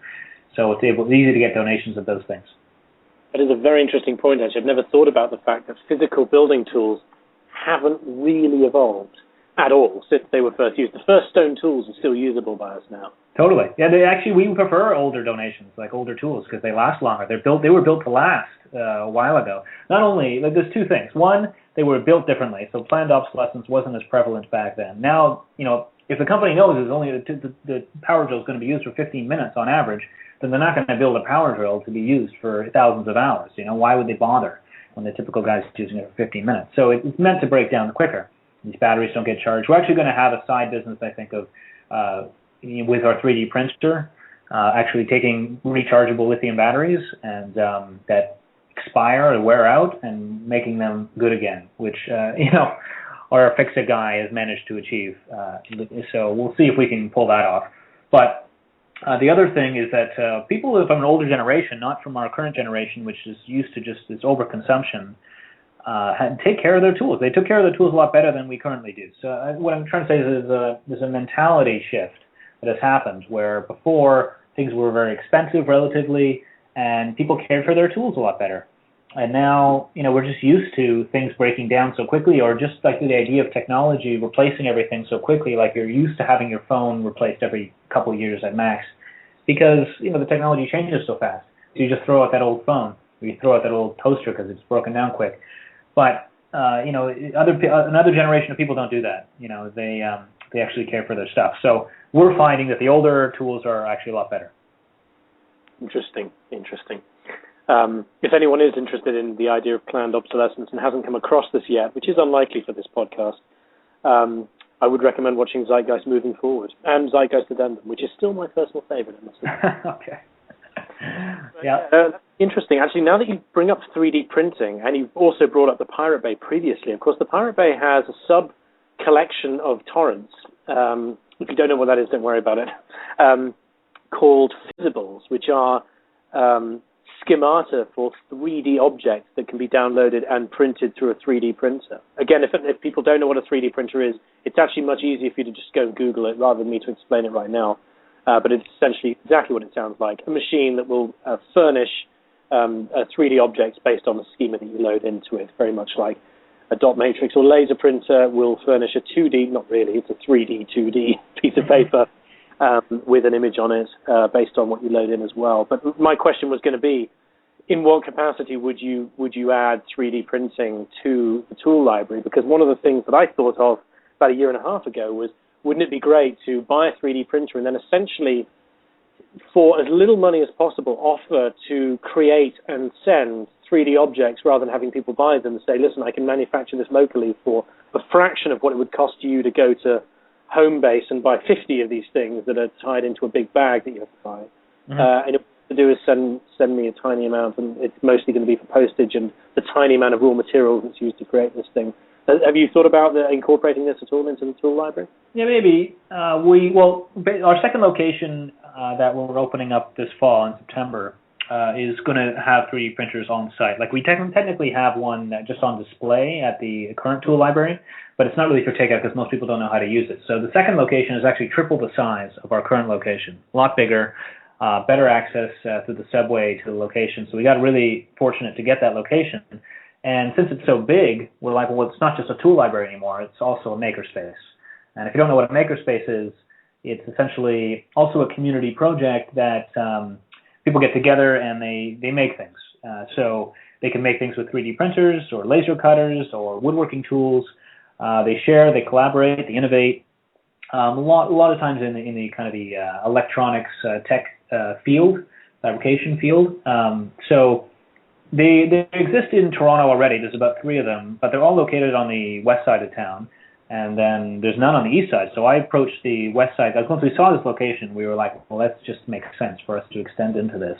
So it's easy to get donations of those things. That is a very interesting point, actually. I've never thought about the fact that physical building tools haven't really evolved at all since they were first used. The first stone tools are still usable by us now. Totally. Yeah, we prefer older donations, like older tools, because they last longer. They were built to last a while ago. Not only, there's two things. One, they were built differently, so planned obsolescence wasn't as prevalent back then. Now, if the company knows is only the power drill is going to be used for 15 minutes on average, then they're not going to build a power drill to be used for thousands of hours. Why would they bother when the typical guy's using it for 15 minutes? So it's meant to break down quicker. These batteries don't get charged. We're actually going to have a side business, I think, of with our 3D printer, actually taking rechargeable lithium batteries and that expire or wear out and making them good again, which our Fix-It guy has managed to achieve. So we'll see if we can pull that off. But the other thing is that people from an older generation, not from our current generation, which is used to just this overconsumption, take care of their tools. They took care of their tools a lot better than we currently do. So what I'm trying to say is there's a mentality shift that has happened, where before things were very expensive relatively, and people cared for their tools a lot better. And now, we're just used to things breaking down so quickly, or just like the idea of technology replacing everything so quickly, like you're used to having your phone replaced every couple of years at max, because, the technology changes so fast. So you just throw out that old phone, or you throw out that old toaster because it's broken down quick. But, another generation of people don't do that. They actually care for their stuff. So we're finding that the older tools are actually a lot better. Interesting. If anyone is interested in the idea of planned obsolescence and hasn't come across this yet, which is unlikely for this podcast, I would recommend watching Zeitgeist moving forward, and Zeitgeist Addendum, which is still my personal favorite, I must admit. Okay. Yeah. Interesting. Actually, now that you bring up 3D printing, and you've also brought up the Pirate Bay previously, of course, the Pirate Bay has a collection of torrents. If you don't know what that is, don't worry about it. Called Physibles, which are schemata for 3D objects that can be downloaded and printed through a 3D printer. Again, if people don't know what a 3D printer is, it's actually much easier for you to just go and Google it rather than me to explain it right now. But it's essentially exactly what it sounds like, a machine that will furnish 3D objects based on the schema that you load into it, very much like a dot matrix or laser printer will furnish a 2D, not really, it's a 3D, 2D piece of paper with an image on it based on what you load in as well. But my question was going to be, in what capacity would you add 3D printing to the tool library? Because one of the things that I thought of about a year and a half ago was, wouldn't it be great to buy a 3D printer and then essentially, for as little money as possible, offer to create and send 3D objects rather than having people buy them and say, listen, I can manufacture this locally for a fraction of what it would cost you to go to Homebase and buy 50 of these things that are tied into a big bag that you have to buy. And what to do is send me a tiny amount, and it's mostly going to be for postage and the tiny amount of raw materials that's used to create this thing. Have you thought about incorporating this at all into the tool library? Yeah, maybe. Our second location that we're opening up this fall in September is going to have 3D printers on site. Like, we technically have one just on display at the current tool library, but it's not really for takeout because most people don't know how to use it. So the second location is actually triple the size of our current location, a lot bigger, better access through the subway to the location. So we got really fortunate to get that location. And since it's so big, we're like, well, it's not just a tool library anymore, it's also a makerspace. And if you don't know what a makerspace is, it's essentially also a community project that people get together and they make things. So they can make things with 3D printers or laser cutters or woodworking tools. They share, they collaborate, they innovate. A lot of times in the kind of the electronics tech field, fabrication field. So they exist in Toronto already. There's about 3 of them, but they're all located on the west side of town. And then there's none on the east side. So I approached the west side. Once we saw this location, we were like, well, that's just makes sense for us to extend into this.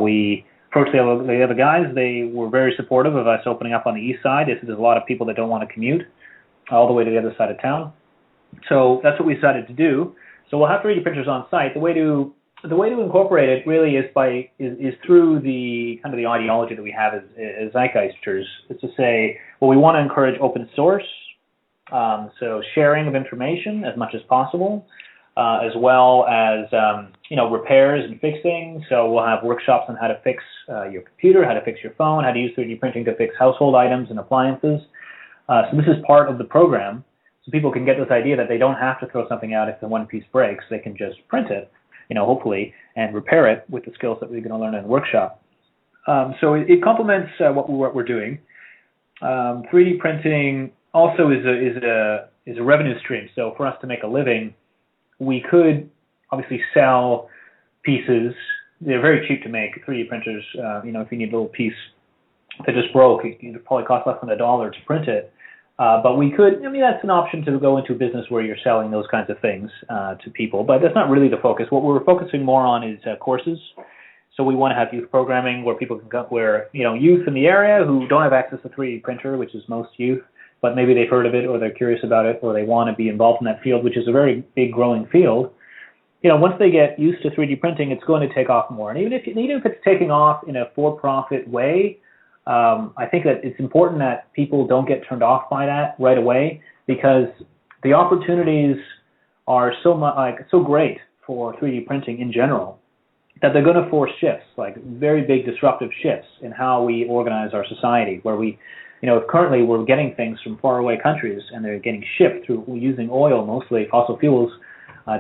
We approached the other guys. They were very supportive of us opening up on the east side. There's a lot of people that don't want to commute all the way to the other side of town. So that's what we decided to do. So we'll have 3D printers on site. The way to incorporate it really is through the kind of the ideology that we have as Zeitgeisters, is to say, well, we want to encourage open source, so sharing of information as much as possible, as well as repairs and fixing. So we'll have workshops on how to fix your computer, how to fix your phone, how to use 3D printing to fix household items and appliances. So this is part of the program, so people can get this idea that they don't have to throw something out if the one piece breaks. They can just print it, hopefully, and repair it with the skills that we're going to learn in the workshop. So it complements what we're doing. 3D printing also is a revenue stream. So for us to make a living, we could obviously sell pieces. They're very cheap to make, 3D printers. If you need a little piece that just broke, it probably costs less than $1 to print it. But we could, that's an option to go into a business where you're selling those kinds of things to people, but that's not really the focus. What we're focusing more on is courses. So we want to have youth programming where people can go, where, youth in the area who don't have access to 3D printer, which is most youth, but maybe they've heard of it or they're curious about it or they want to be involved in that field, which is a very big growing field. Once they get used to 3D printing, it's going to take off more. And even if it's taking off in a for-profit way, I think that it's important that people don't get turned off by that right away, because the opportunities are so great for 3D printing in general that they're going to force shifts, like very big disruptive shifts in how we organize our society, where we, if currently we're getting things from faraway countries and they're getting shipped through using oil, mostly fossil fuels,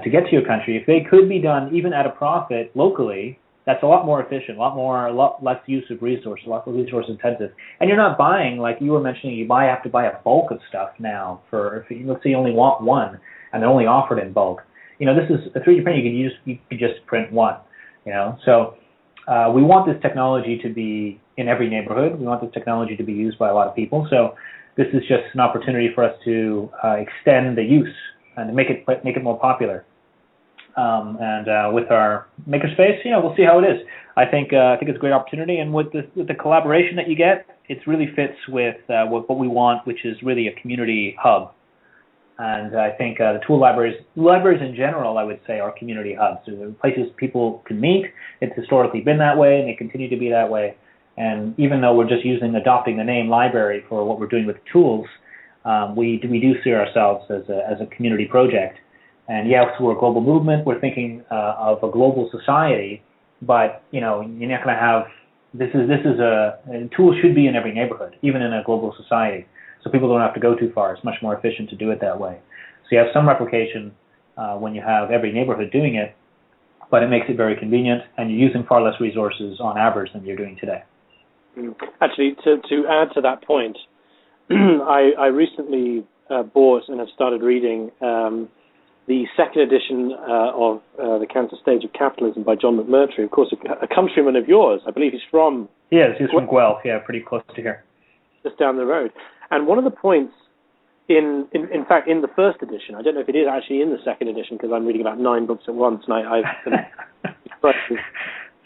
to get to your country. If they could be done even at a profit locally, that's a lot more efficient, a lot less use of resources, a lot less resource intensive. And you're not buying, like you were mentioning, you have to buy a bulk of stuff now let's say you only want one and they're only offered in bulk. This is a 3D printer, you could just print one, So we want this technology to be in every neighborhood. We want this technology to be used by a lot of people. So this is just an opportunity for us to extend the use and to make it more popular. And with our makerspace, we'll see how it is. I think it's a great opportunity, and with the collaboration that you get, it really fits with what we want, which is really a community hub. And I think the tool libraries in general, I would say, are community hubs. They're places people can meet. It's historically been that way, and they continue to be that way. And even though we're just adopting the name library for what we're doing with tools, we do see ourselves as a community project. And yes, we're a global movement. We're thinking of a global society, but you're not going to have tools should be in every neighborhood, even in a global society. So people don't have to go too far. It's much more efficient to do it that way. So you have some replication when you have every neighborhood doing it, but it makes it very convenient, and you're using far less resources on average than you're doing today. Actually, to add to that point, I recently bought and have started reading the second edition of The Counter Stage of Capitalism by John McMurtry, of course, a countryman of yours. I believe he's from... Yes, he's from Guelph, pretty close to here. Just down the road. And one of the points, in fact, in the first edition, I don't know if it is actually in the second edition, because I'm reading about 9 books at once, and I've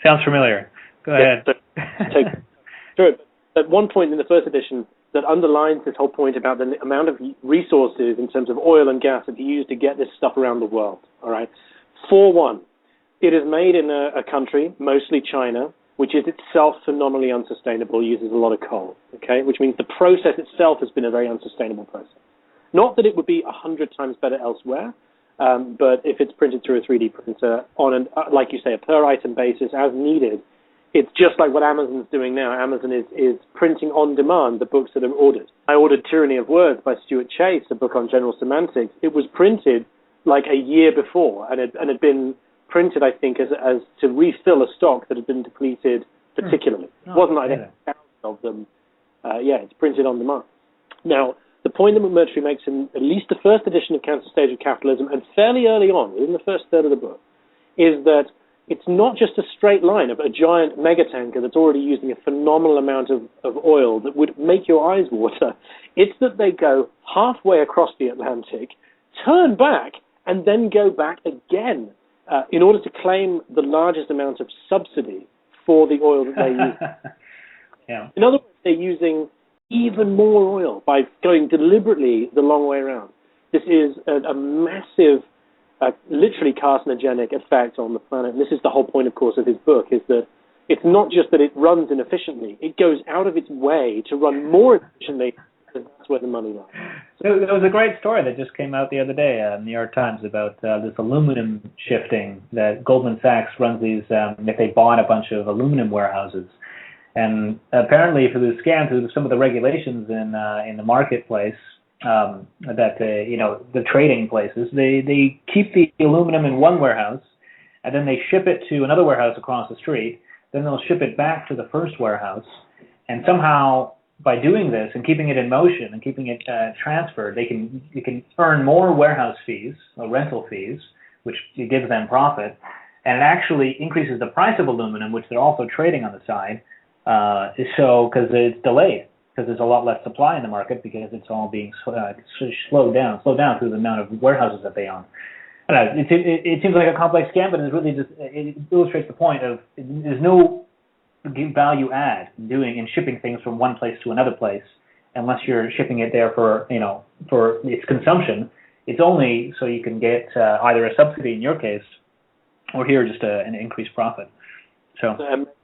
Sounds familiar. Go ahead. Take through it. At one point in the first edition, that underlines this whole point about the amount of resources in terms of oil and gas that you use to get this stuff around the world. All right. For one, it is made in a country, mostly China, which is itself phenomenally unsustainable, uses a lot of coal, okay, which means the process itself has been a very unsustainable process. Not that it would be 100 times better elsewhere, but if it's printed through a 3D printer on, like you say, a per-item basis as needed, it's just like what Amazon's doing now. Amazon is printing on demand the books that are ordered. I ordered Tyranny of Words by Stuart Chase, a book on general semantics. It was printed like a year before, and had been printed, I think, as to refill a stock that had been depleted particularly. It wasn't like thousands of them. It's printed on demand. Now, the point that McMurtry makes in at least the first edition of Counter Stage of Capitalism, and fairly early on, within the first third of the book, is that it's not just a straight line of a giant megatanker that's already using a phenomenal amount of oil that would make your eyes water. It's that they go halfway across the Atlantic, turn back, and then go back again in order to claim the largest amount of subsidy for the oil that they use. In other words, they're using even more oil by going deliberately the long way around. This is a massive, literally carcinogenic effect on the planet. And this is the whole point, of course, of his book, is that it's not just that it runs inefficiently, it goes out of its way to run more efficiently, because that's where the money lies. So there was a great story that just came out the other day in the New York Times about this aluminum shifting that Goldman Sachs runs these, that they bought a bunch of aluminum warehouses. And apparently for the scam, through some of the regulations in the marketplace, the trading places, they keep the aluminum in one warehouse, and then they ship it to another warehouse across the street. Then they'll ship it back to the first warehouse, and somehow by doing this and keeping it in motion and keeping it transferred, you can earn more warehouse fees or rental fees, which gives them profit, and it actually increases the price of aluminum, which they're also trading on the side. Because it's delayed, because there's a lot less supply in the market, because it's all being slowed down through the amount of warehouses that they own. I don't know, it seems like a complex scam, but it illustrates the point of there's no value add in shipping things from one place to another place, unless you're shipping it there for its consumption. It's only so you can get either a subsidy in your case, or here just an increased profit. So.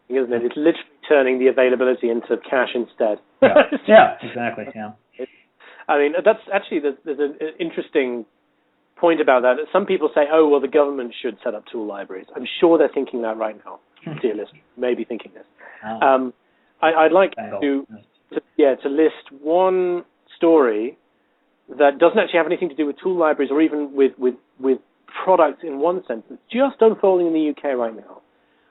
Isn't it? It's literally turning the availability into cash instead. Yeah, exactly. Yeah. I mean, that's actually there's an interesting point about that. Some people say, "Oh, well, the government should set up tool libraries." I'm sure they're thinking that right now. Dear listener, maybe thinking this. I'd like to list one story that doesn't actually have anything to do with tool libraries or even with products in one sense. It's just unfolding in the UK right now,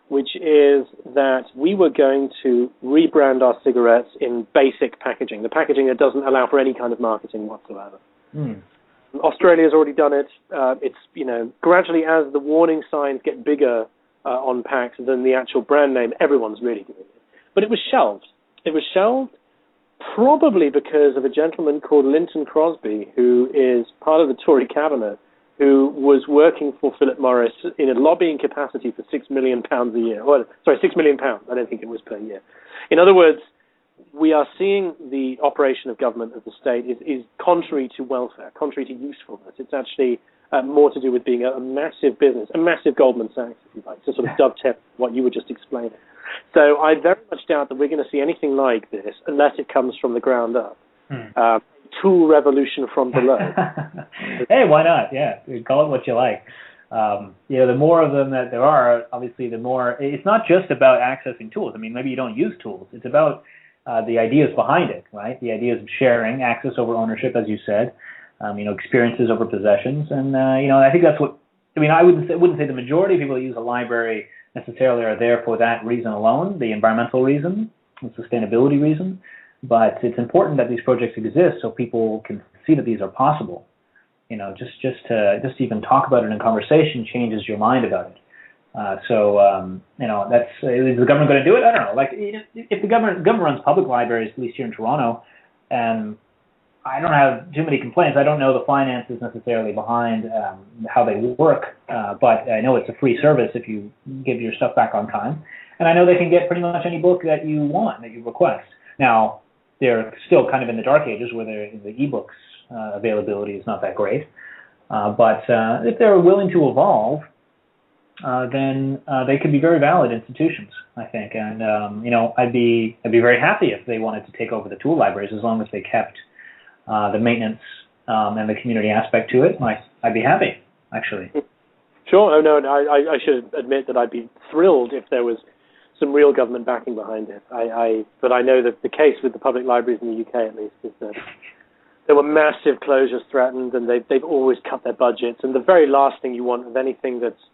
which is that we were going to rebrand our cigarettes in basic packaging, the packaging that doesn't allow for any kind of marketing whatsoever. Australia's already done it. It's, gradually as the warning signs get bigger on packs than the actual brand name, everyone's really doing it. But it was shelved. It was shelved probably because of a gentleman called Linton Crosby, who is part of the Tory cabinet, who was working for Philip Morris in a lobbying capacity for £6 million a year. Well, sorry, £6 million. I don't think it was per year. In other words, we are seeing the operation of government, of the state, is contrary to welfare, contrary to usefulness. It's actually more to do with being a massive business, a massive Goldman Sachs, if you like, to sort of dovetail what you were just explaining. So I very much doubt that we're going to see anything like this unless it comes from the ground up. Tool revolution from below. Hey, why not? Yeah, call it what you like. The more of them that there are, obviously, the more. It's not just about accessing tools. I mean, maybe you don't use tools. It's about the ideas behind it, right? The ideas of sharing, access over ownership, as you said. Experiences over possessions, and I think that's what. I mean, I wouldn't say the majority of people that use a library necessarily are there for that reason alone, the environmental reason, the sustainability reason. But it's important that these projects exist so people can see that these are possible. Just to even talk about it in conversation changes your mind about it. Is the government going to do it? I don't know. Like, if the government runs public libraries, at least here in Toronto, and I don't have too many complaints. I don't know the finances necessarily behind how they work, but I know it's a free service if you give your stuff back on time. And I know they can get pretty much any book that you want, that you request. Now, they're still kind of in the dark ages where the ebooks availability is not that great. But if they're willing to evolve, then they could be very valid institutions, I think. And I'd be very happy if they wanted to take over the tool libraries as long as they kept the maintenance and the community aspect to it. I'd be happy, actually. Sure. Oh no, I should admit that I'd be thrilled if there was some real government backing behind it. But I know that the case with the public libraries in the UK, at least, is that there were massive closures threatened, and they've always cut their budgets. And the very last thing you want of anything that's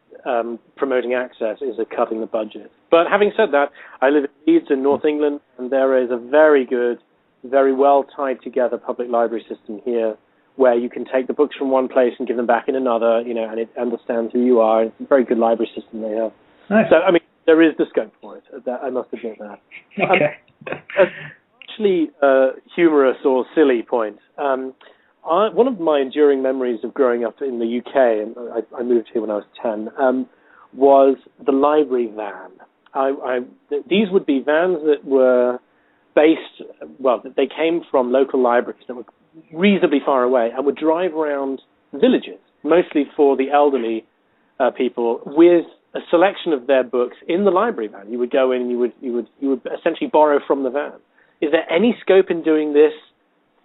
promoting access is cutting the budget. But having said that, I live in Leeds in North England, and there is a very good, very well tied together public library system here, where you can take the books from one place and give them back in another, and it understands who you are. It's a very good library system they have. Nice. So, I mean, there is the scope for it. I must admit that. Okay. Actually, humorous or silly point. One of my enduring memories of growing up in the UK, and I moved here when I was 10, was the library van. These would be vans that were they came from local libraries that were reasonably far away and would drive around villages, mostly for the elderly people, with a selection of their books in the library van. You would go in and you would essentially borrow from the van. Is there any scope in doing this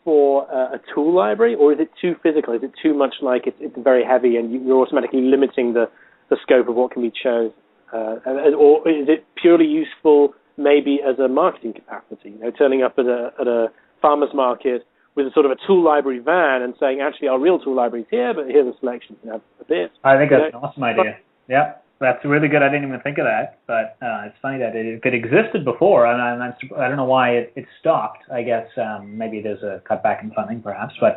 for a tool library, or is it too physical? Is it too much like it's very heavy and you're automatically limiting the scope of what can be chosen? Or is it purely useful maybe as a marketing capacity, turning up at a farmer's market with a sort of a tool library van and saying, actually, our real tool library is here, but here's a selection. You can have a bit. I think that's an awesome idea. Yeah, that's really good. I didn't even think of that, but it's funny that if it existed before, and I don't know why it stopped. I guess maybe there's a cutback in funding, perhaps, but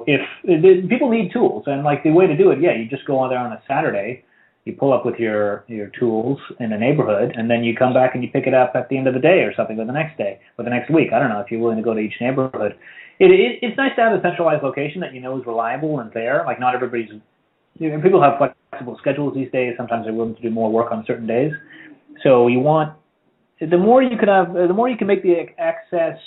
if people need tools, and like the way to do it, you just go on there on a Saturday. You pull up with your tools in a neighborhood, and then you come back and you pick it up at the end of the day or something, or the next day, or the next week. I don't know if you're willing to go to each neighborhood. It's nice to have a centralized location that you know is reliable and there. Like, not everybody's. People have flexible schedules these days. Sometimes they're willing to do more work on certain days. So you want the more you can make the access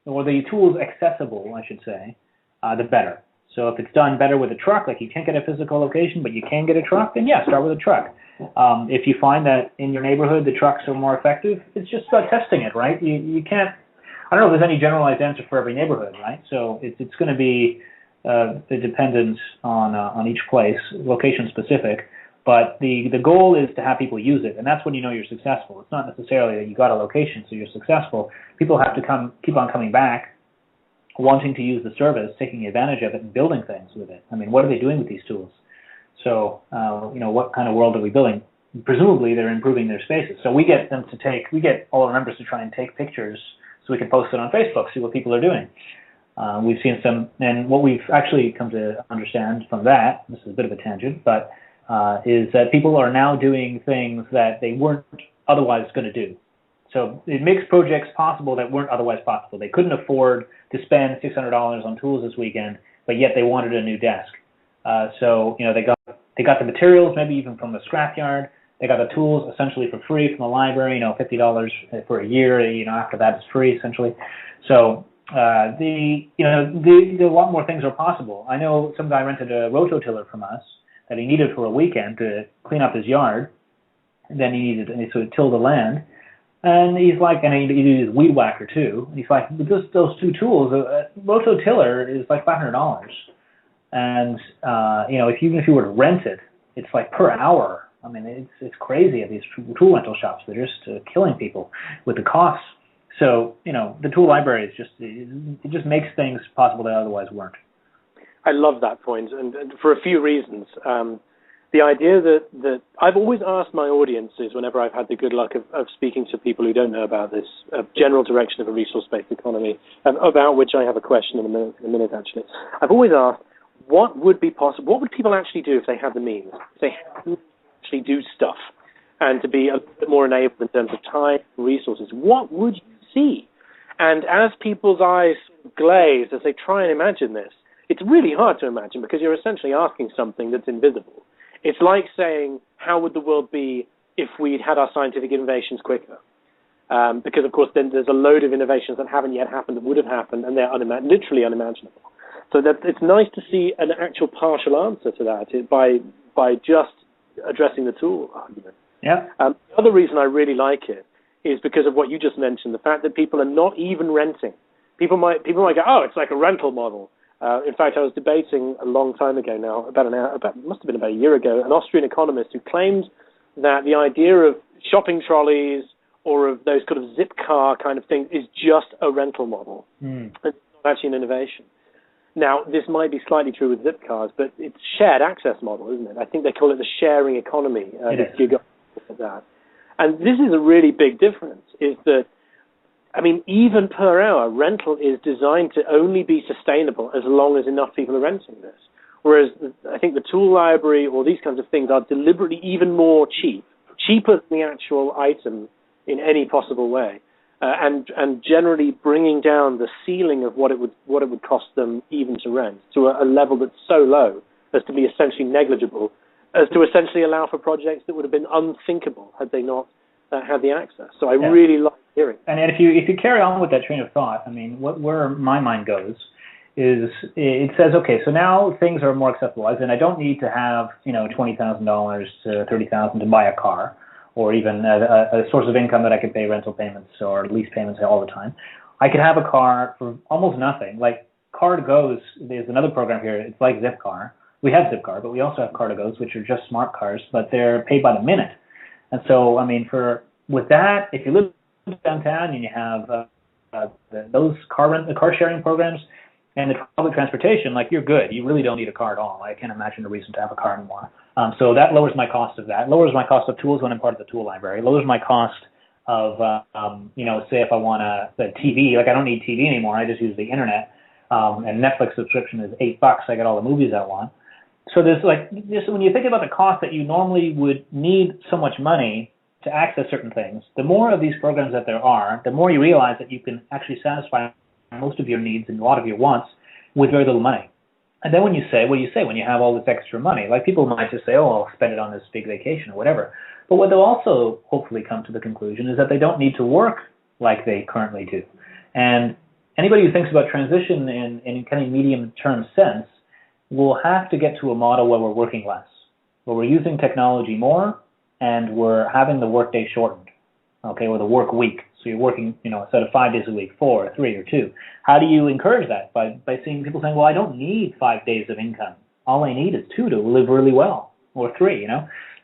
or the tools accessible, I should say, the better. So if it's done better with a truck, like you can't get a physical location, but you can get a truck, then start with a truck. If you find that in your neighborhood the trucks are more effective, it's just about testing it, right? You can't. I don't know if there's any generalized answer for every neighborhood, right? So it's going to be dependent on each place, location specific. But the goal is to have people use it, and that's when you know you're successful. It's not necessarily that you got a location so you're successful. People have to keep on coming back, wanting to use the service, taking advantage of it, and building things with it. I mean, what are they doing with these tools? So, what kind of world are we building? Presumably, they're improving their spaces. So we get all our members to try and take pictures so we can post it on Facebook, see what people are doing. We've seen some, and what we've actually come to understand from that, this is a bit of a tangent, but is that people are now doing things that they weren't otherwise going to do. So it makes projects possible that weren't otherwise possible. They couldn't afford to spend $600 on tools this weekend, but yet they wanted a new desk. So they got the materials, maybe even from the scrapyard. They got the tools essentially for free from the library. $50 for a year. After that it's free essentially. So a lot more things are possible. I know some guy rented a rototiller from us that he needed for a weekend to clean up his yard. And then he needed to till the land. And he's like, and he needed weed whacker too. And he's like, with those two tools, a rototiller is like $500. And even if you were to rent it, it's like per hour. I mean, it's crazy at these tool rental shops. They're just killing people with the costs. So the tool library is it just makes things possible that otherwise weren't. I love that point, and for a few reasons. The idea that I've always asked my audiences whenever I've had the good luck of speaking to people who don't know about this general direction of a resource-based economy, about which I have a question in a minute actually. I've always asked, what would be possible? What would people actually do if they had the means? If they had to actually do stuff and to be a little bit more enabled in terms of time and resources? What would you see? And as people's eyes glaze as they try and imagine this, it's really hard to imagine because you're essentially asking something that's invisible. It's like saying, how would the world be if we'd had our scientific innovations quicker? Because, of course, then there's a load of innovations that haven't yet happened that would have happened, and they're literally unimaginable. So that it's nice to see an actual partial answer to that by just addressing the tool argument. Yeah. The other reason I really like it is because of what you just mentioned, the fact that people are not even renting. People might go, oh, it's like a rental model. In fact, I was debating a long time ago now, must have been about a year ago, an Austrian economist who claimed that the idea of shopping trolleys or of those kind of zip car kind of thing is just a rental model. It's not actually an innovation. Now, this might be slightly true with zip cars, but it's a shared access model, isn't it? I think they call it the sharing economy. That. And this is a really big difference, is that, I mean, even per hour, rental is designed to only be sustainable as long as enough people are renting this. Whereas I think the tool library or these kinds of things are deliberately even more cheaper than the actual item in any possible way. And generally bringing down the ceiling of what it would cost them even to rent to a level that's so low as to be essentially negligible, as to essentially allow for projects that would have been unthinkable had they not had the access. So I really like hearing. And if you carry on with that train of thought, I mean, where my mind goes is it says, okay, so now things are more accessible. As in, I don't need to have $20,000 to $30,000 to buy a car, or even a source of income that I could pay rental payments or lease payments all the time. I could have a car for almost nothing. Like Car2Go's, there's another program here. It's like Zipcar. We have Zipcar, but we also have Car2Go's, which are just smart cars, but they're paid by the minute. And so, I mean, with that, if you live downtown and you have those car sharing programs and the public transportation, like, you're good. You really don't need a car at all. I can't imagine a reason to have a car anymore. So that lowers my cost of that. It lowers my cost of tools when I'm part of the tool library. It lowers my cost of, say if I want a TV, like I don't need TV anymore. I just use the internet. And Netflix subscription is $8. I get all the movies I want. So there's just when you think about the cost that you normally would need so much money to access certain things, the more of these programs that there are, the more you realize that you can actually satisfy most of your needs and a lot of your wants with very little money. And then what do you say when you have all this extra money? Like, people might just say, oh, I'll spend it on this big vacation or whatever. But what they'll also hopefully come to the conclusion is that they don't need to work like they currently do. And anybody who thinks about transition in kind of medium-term sense will have to get to a model where we're working less, where we're using technology more, and we're having the workday shortened, okay, or the work week. So you're working, instead of 5 days a week, 4 or 3 or 2. How do you encourage that? By seeing people saying, well, I don't need 5 days of income. All I need is 2 to live really well, or 3,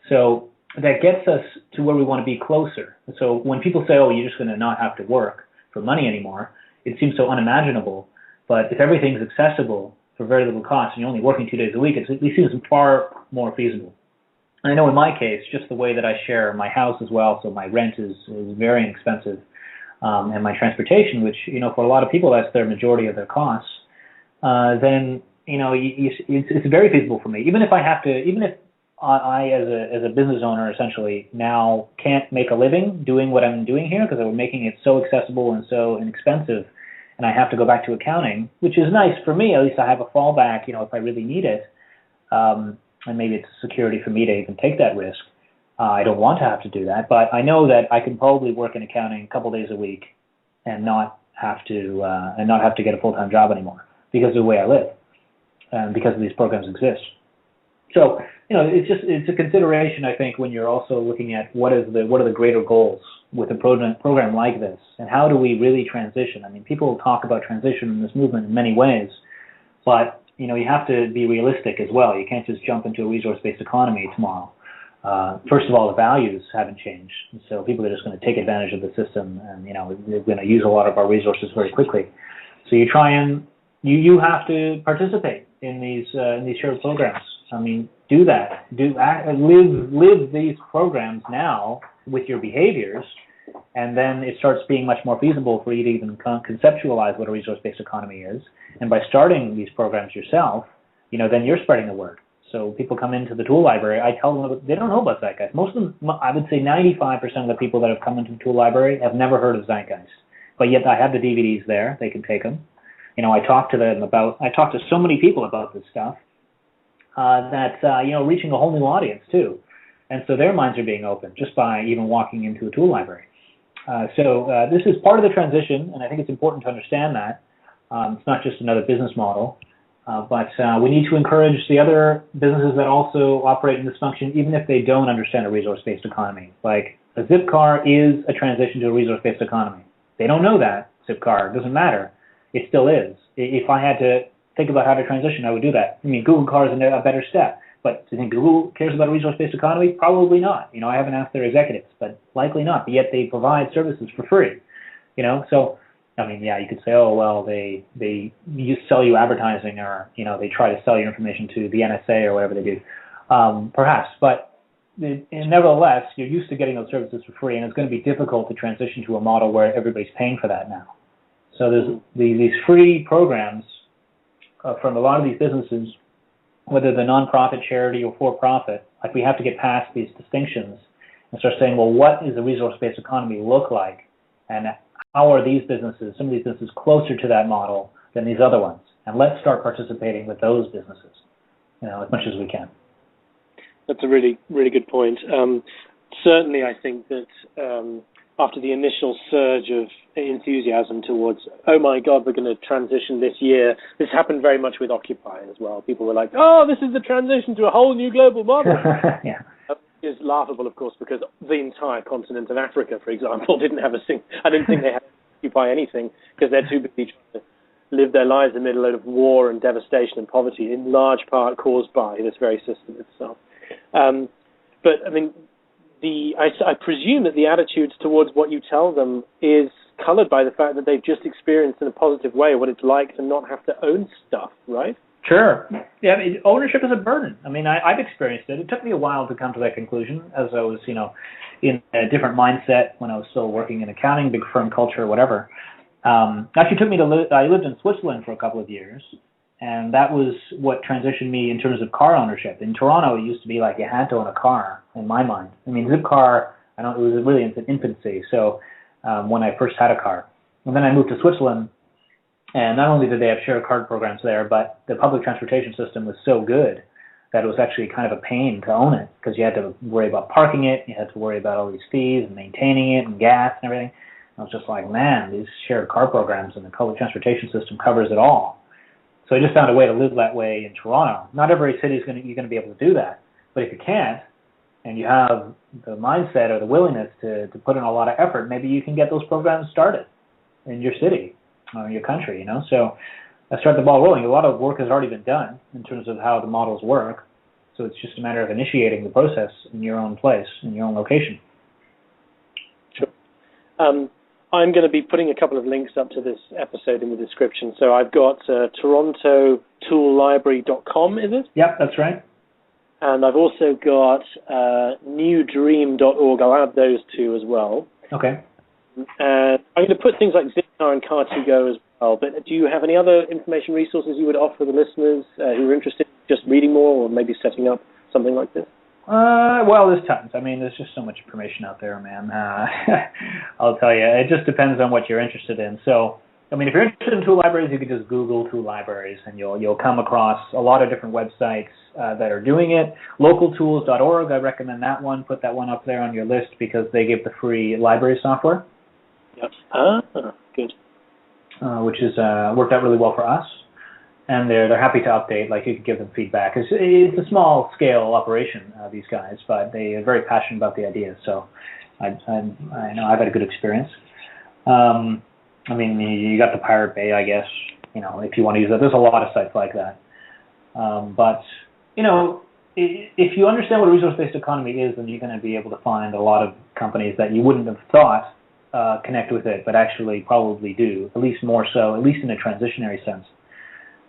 So that gets us to where we want to be closer. So when people say, oh, you're just going to not have to work for money anymore, it seems so unimaginable. But if everything's accessible for very little cost and you're only working 2 days a week, it seems far more feasible. And I know in my case, just the way that I share my house as well, so my rent is very inexpensive, and my transportation, which, for a lot of people, that's their majority of their costs, then, it's very feasible for me. Even if I as a business owner, essentially, now can't make a living doing what I'm doing here because we're making it so accessible and so inexpensive, and I have to go back to accounting, which is nice for me. At least I have a fallback, if I really need it. and maybe it's security for me to even take that risk. I don't want to have to do that, but I know that I can probably work in accounting a couple days a week and not have to get a full-time job anymore because of the way I live and because these programs exist. So, it's a consideration, I think, when you're also looking at what are the greater goals with a program like this, and how do we really transition? I mean, people talk about transition in this movement in many ways, but you have to be realistic as well. You can't just jump into a resource-based economy tomorrow. First of all, the values haven't changed, so people are just going to take advantage of the system, and they're going to use a lot of our resources very quickly. So you try and you have to participate in these shared programs. I mean, do that. Live these programs now with your behaviors, and then it starts being much more feasible for you to even conceptualize what a resource-based economy is. And by starting these programs yourself, then you're spreading the word. So people come into the tool library, I tell them they don't know about Zeitgeist. Most of them, I would say 95% of the people that have come into the tool library have never heard of Zeitgeist. But yet I have the DVDs there, they can take them. I talk to so many people about this stuff reaching a whole new audience too. And so their minds are being opened just by even walking into a tool library. So this is part of the transition, and I think it's important to understand that. It's not just another business model. But we need to encourage the other businesses that also operate in this function, even if they don't understand a resource-based economy. Like a Zipcar is a transition to a resource-based economy. They don't know that, Zipcar. It doesn't matter. It still is. If I had to think about how to transition, I would do that. I mean, Google Car is a better step. But do you think Google cares about a resource-based economy? Probably not. I haven't asked their executives, but likely not. But yet they provide services for free. So I mean, yeah, you could say, oh, well, they sell you advertising, or they try to sell your information to the NSA or whatever they do, perhaps. But nevertheless, you're used to getting those services for free, and it's going to be difficult to transition to a model where everybody's paying for that now. So there's these free programs from a lot of these businesses, whether they're nonprofit, charity, or for-profit. Like, we have to get past these distinctions and start saying, well, what does a resource-based economy look like, and how are these businesses, some of these businesses, closer to that model than these other ones? And let's start participating with those businesses, as much as we can. That's a really, really good point. Certainly, I think that after the initial surge of enthusiasm towards, oh my God, we're going to transition this year, this happened very much with Occupy as well. People were like, oh, this is the transition to a whole new global model. Yeah. Is laughable, of course, because the entire continent of Africa, for example, didn't have I didn't think they had to occupy anything because they're too busy trying to live their lives amid a load of war and devastation and poverty, in large part caused by this very system itself. But I mean, I presume that the attitudes towards what you tell them is colored by the fact that they've just experienced in a positive way what it's like to not have to own stuff, right? Sure. Yeah, I mean, ownership is a burden. I mean, I've experienced it. It took me a while to come to that conclusion, as I was, in a different mindset when I was still working in accounting, big firm culture, whatever. Actually, took me I lived in Switzerland for a couple of years, and that was what transitioned me in terms of car ownership. In Toronto, it used to be like you had to own a car, in my mind. I mean, Zipcar, it was really in its infancy. So when I first had a car, and then I moved to Switzerland. And not only did they have shared card programs there, but the public transportation system was so good that it was actually kind of a pain to own it, because you had to worry about parking it, you had to worry about all these fees and maintaining it and gas and everything. And I was just like, man, these shared car programs and the public transportation system covers it all. So I just found a way to live that way in Toronto. Not every city you're going to be able to do that. But if you can't, and you have the mindset or the willingness to put in a lot of effort, maybe you can get those programs started in your city. Or your country, So I start the ball rolling. A lot of work has already been done in terms of how the models work. So it's just a matter of initiating the process in your own place, in your own location. Sure. I'm going to be putting a couple of links up to this episode in the description. So I've got torontotoolllibrary.com, is it? Yep, that's right. And I've also got newdream.org. I'll add those two as well. Okay. I'm going to put things like Zipcar and Car2Go as well, but do you have any other information resources you would offer the listeners who are interested in just reading more or maybe setting up something like this? Well, there's tons. I mean, there's just so much information out there, man. I'll tell you, it just depends on what you're interested in. So I mean, if you're interested in tool libraries, you can just Google tool libraries, and you'll come across a lot of different websites that are doing it. Localtools.org, I recommend that one. Put that one up there on your list because they give the free library software. Yep. Good. Which is worked out really well for us. And they're happy to update. Like, you can give them feedback. It's a small scale operation, these guys, but they are very passionate about the idea. So I know I've had a good experience. I mean, you got the Pirate Bay, I guess, if you want to use that. There's a lot of sites like that. But, if you understand what a resource-based economy is, then you're going to be able to find a lot of companies that you wouldn't have thought connect with it, but actually probably do, at least more so, at least in a transitionary sense.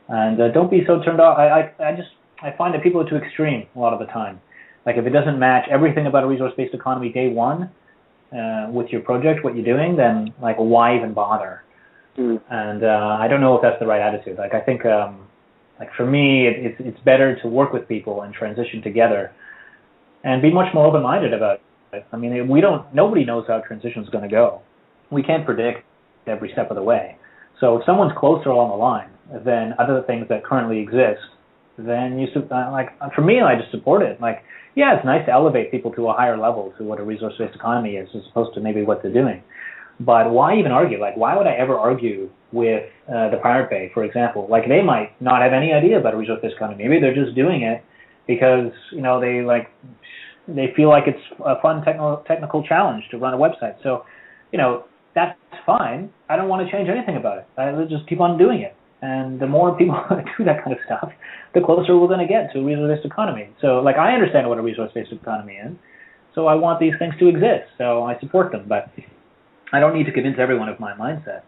And don't be so turned off. I find that people are too extreme a lot of the time. Like, if it doesn't match everything about a resource-based economy day one, with your project, what you're doing, then like, why even bother? And I don't know if that's the right attitude. Like, I think, like, for me, it's better to work with people and transition together, and be much more open-minded about it. I mean, nobody knows how transition is going to go. We can't predict every step of the way. So if someone's closer along the line than other things that currently exist, then for me, I just support it. Like, yeah, it's nice to elevate people to a higher level to what a resource-based economy is, as opposed to maybe what they're doing. But why even argue? Like, why would I ever argue with the Pirate Bay, for example? Like, they might not have any idea about a resource-based economy. Maybe they're just doing it because they feel like it's a fun technical challenge to run a website. So, that's fine. I don't want to change anything about it. Let's just keep on doing it. And the more people do that kind of stuff, the closer we're going to get to a resource-based economy. So, like, I understand what a resource-based economy is, so I want these things to exist, so I support them. But I don't need to convince everyone of my mindset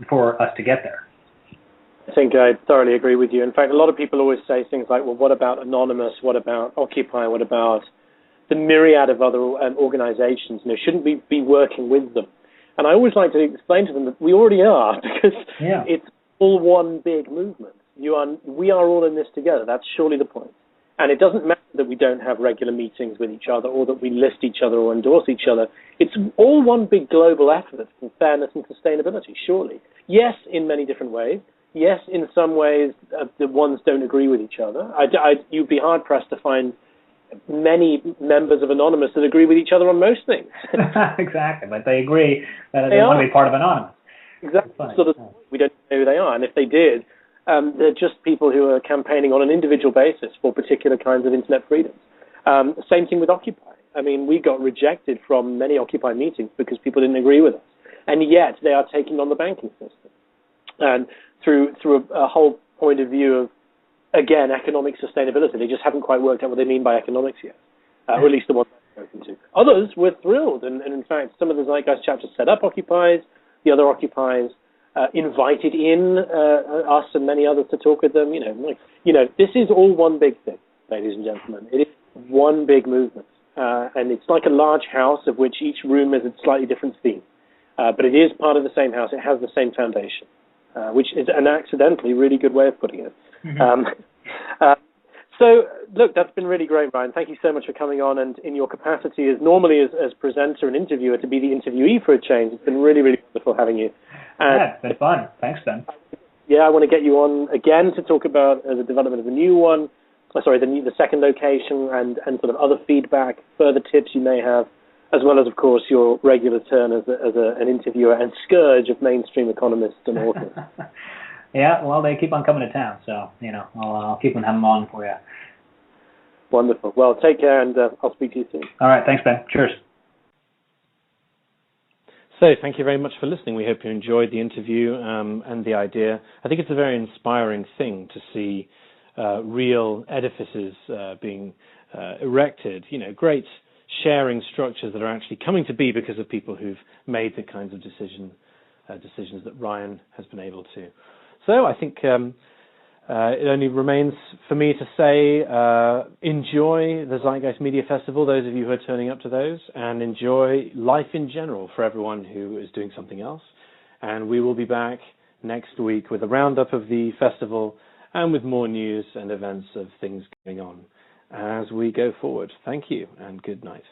for us to get there. I think I thoroughly agree with you. In fact, a lot of people always say things like, well, what about Anonymous? What about Occupy? What about the myriad of other organizations? Shouldn't we be working with them? And I always like to explain to them that we already are, because it's all one big movement. We are all in this together. That's surely the point. And it doesn't matter that we don't have regular meetings with each other, or that we list each other or endorse each other. It's all one big global effort for fairness and sustainability, surely. Yes, in many different ways. Yes, in some ways the ones don't agree with each other. You'd be hard-pressed to find many members of Anonymous that agree with each other on most things. Exactly, but they agree that they want to be part of Anonymous. Exactly. So we don't know who they are, and if they did, they're just people who are campaigning on an individual basis for particular kinds of internet freedoms. Same thing with Occupy. I mean, we got rejected from many Occupy meetings because people didn't agree with us, and yet they are taking on the banking system, and through a whole point of view of, again, economic sustainability. They just haven't quite worked out what they mean by economics yet, or at least the ones I've spoken to. Others were thrilled, and in fact, some of the Zeitgeist chapters set up Occupies. The other Occupies invited in us and many others to talk with them. This is all one big thing, ladies and gentlemen. It is one big movement, and it's like a large house of which each room is a slightly different theme, but it is part of the same house. It has the same foundation, which is an accidentally really good way of putting it. So, look, that's been really great, Ryan. Thank you so much for coming on, and in your capacity as normally as presenter and interviewer, to be the interviewee for a change. It's been really, really wonderful having you. It's been fun. Thanks, Ben. Yeah, I want to get you on again to talk about the development of the new one, the second location, and sort of other feedback, further tips you may have, as well as, of course, your regular turn as an interviewer and scourge of mainstream economists and authors. Yeah, well, they keep on coming to town, so, I'll keep on having them on for you. Wonderful. Well, take care, and I'll speak to you soon. All right, thanks, Ben. Cheers. So thank you very much for listening. We hope you enjoyed the interview and the idea. I think it's a very inspiring thing to see real edifices being erected, great sharing structures that are actually coming to be because of people who've made the kinds of decisions that Ryan has been able to. So I think it only remains for me to say enjoy the Zeitgeist Media Festival, those of you who are turning up to those, and enjoy life in general for everyone who is doing something else. And we will be back next week with a roundup of the festival and with more news and events of things going on as we go forward. Thank you and good night.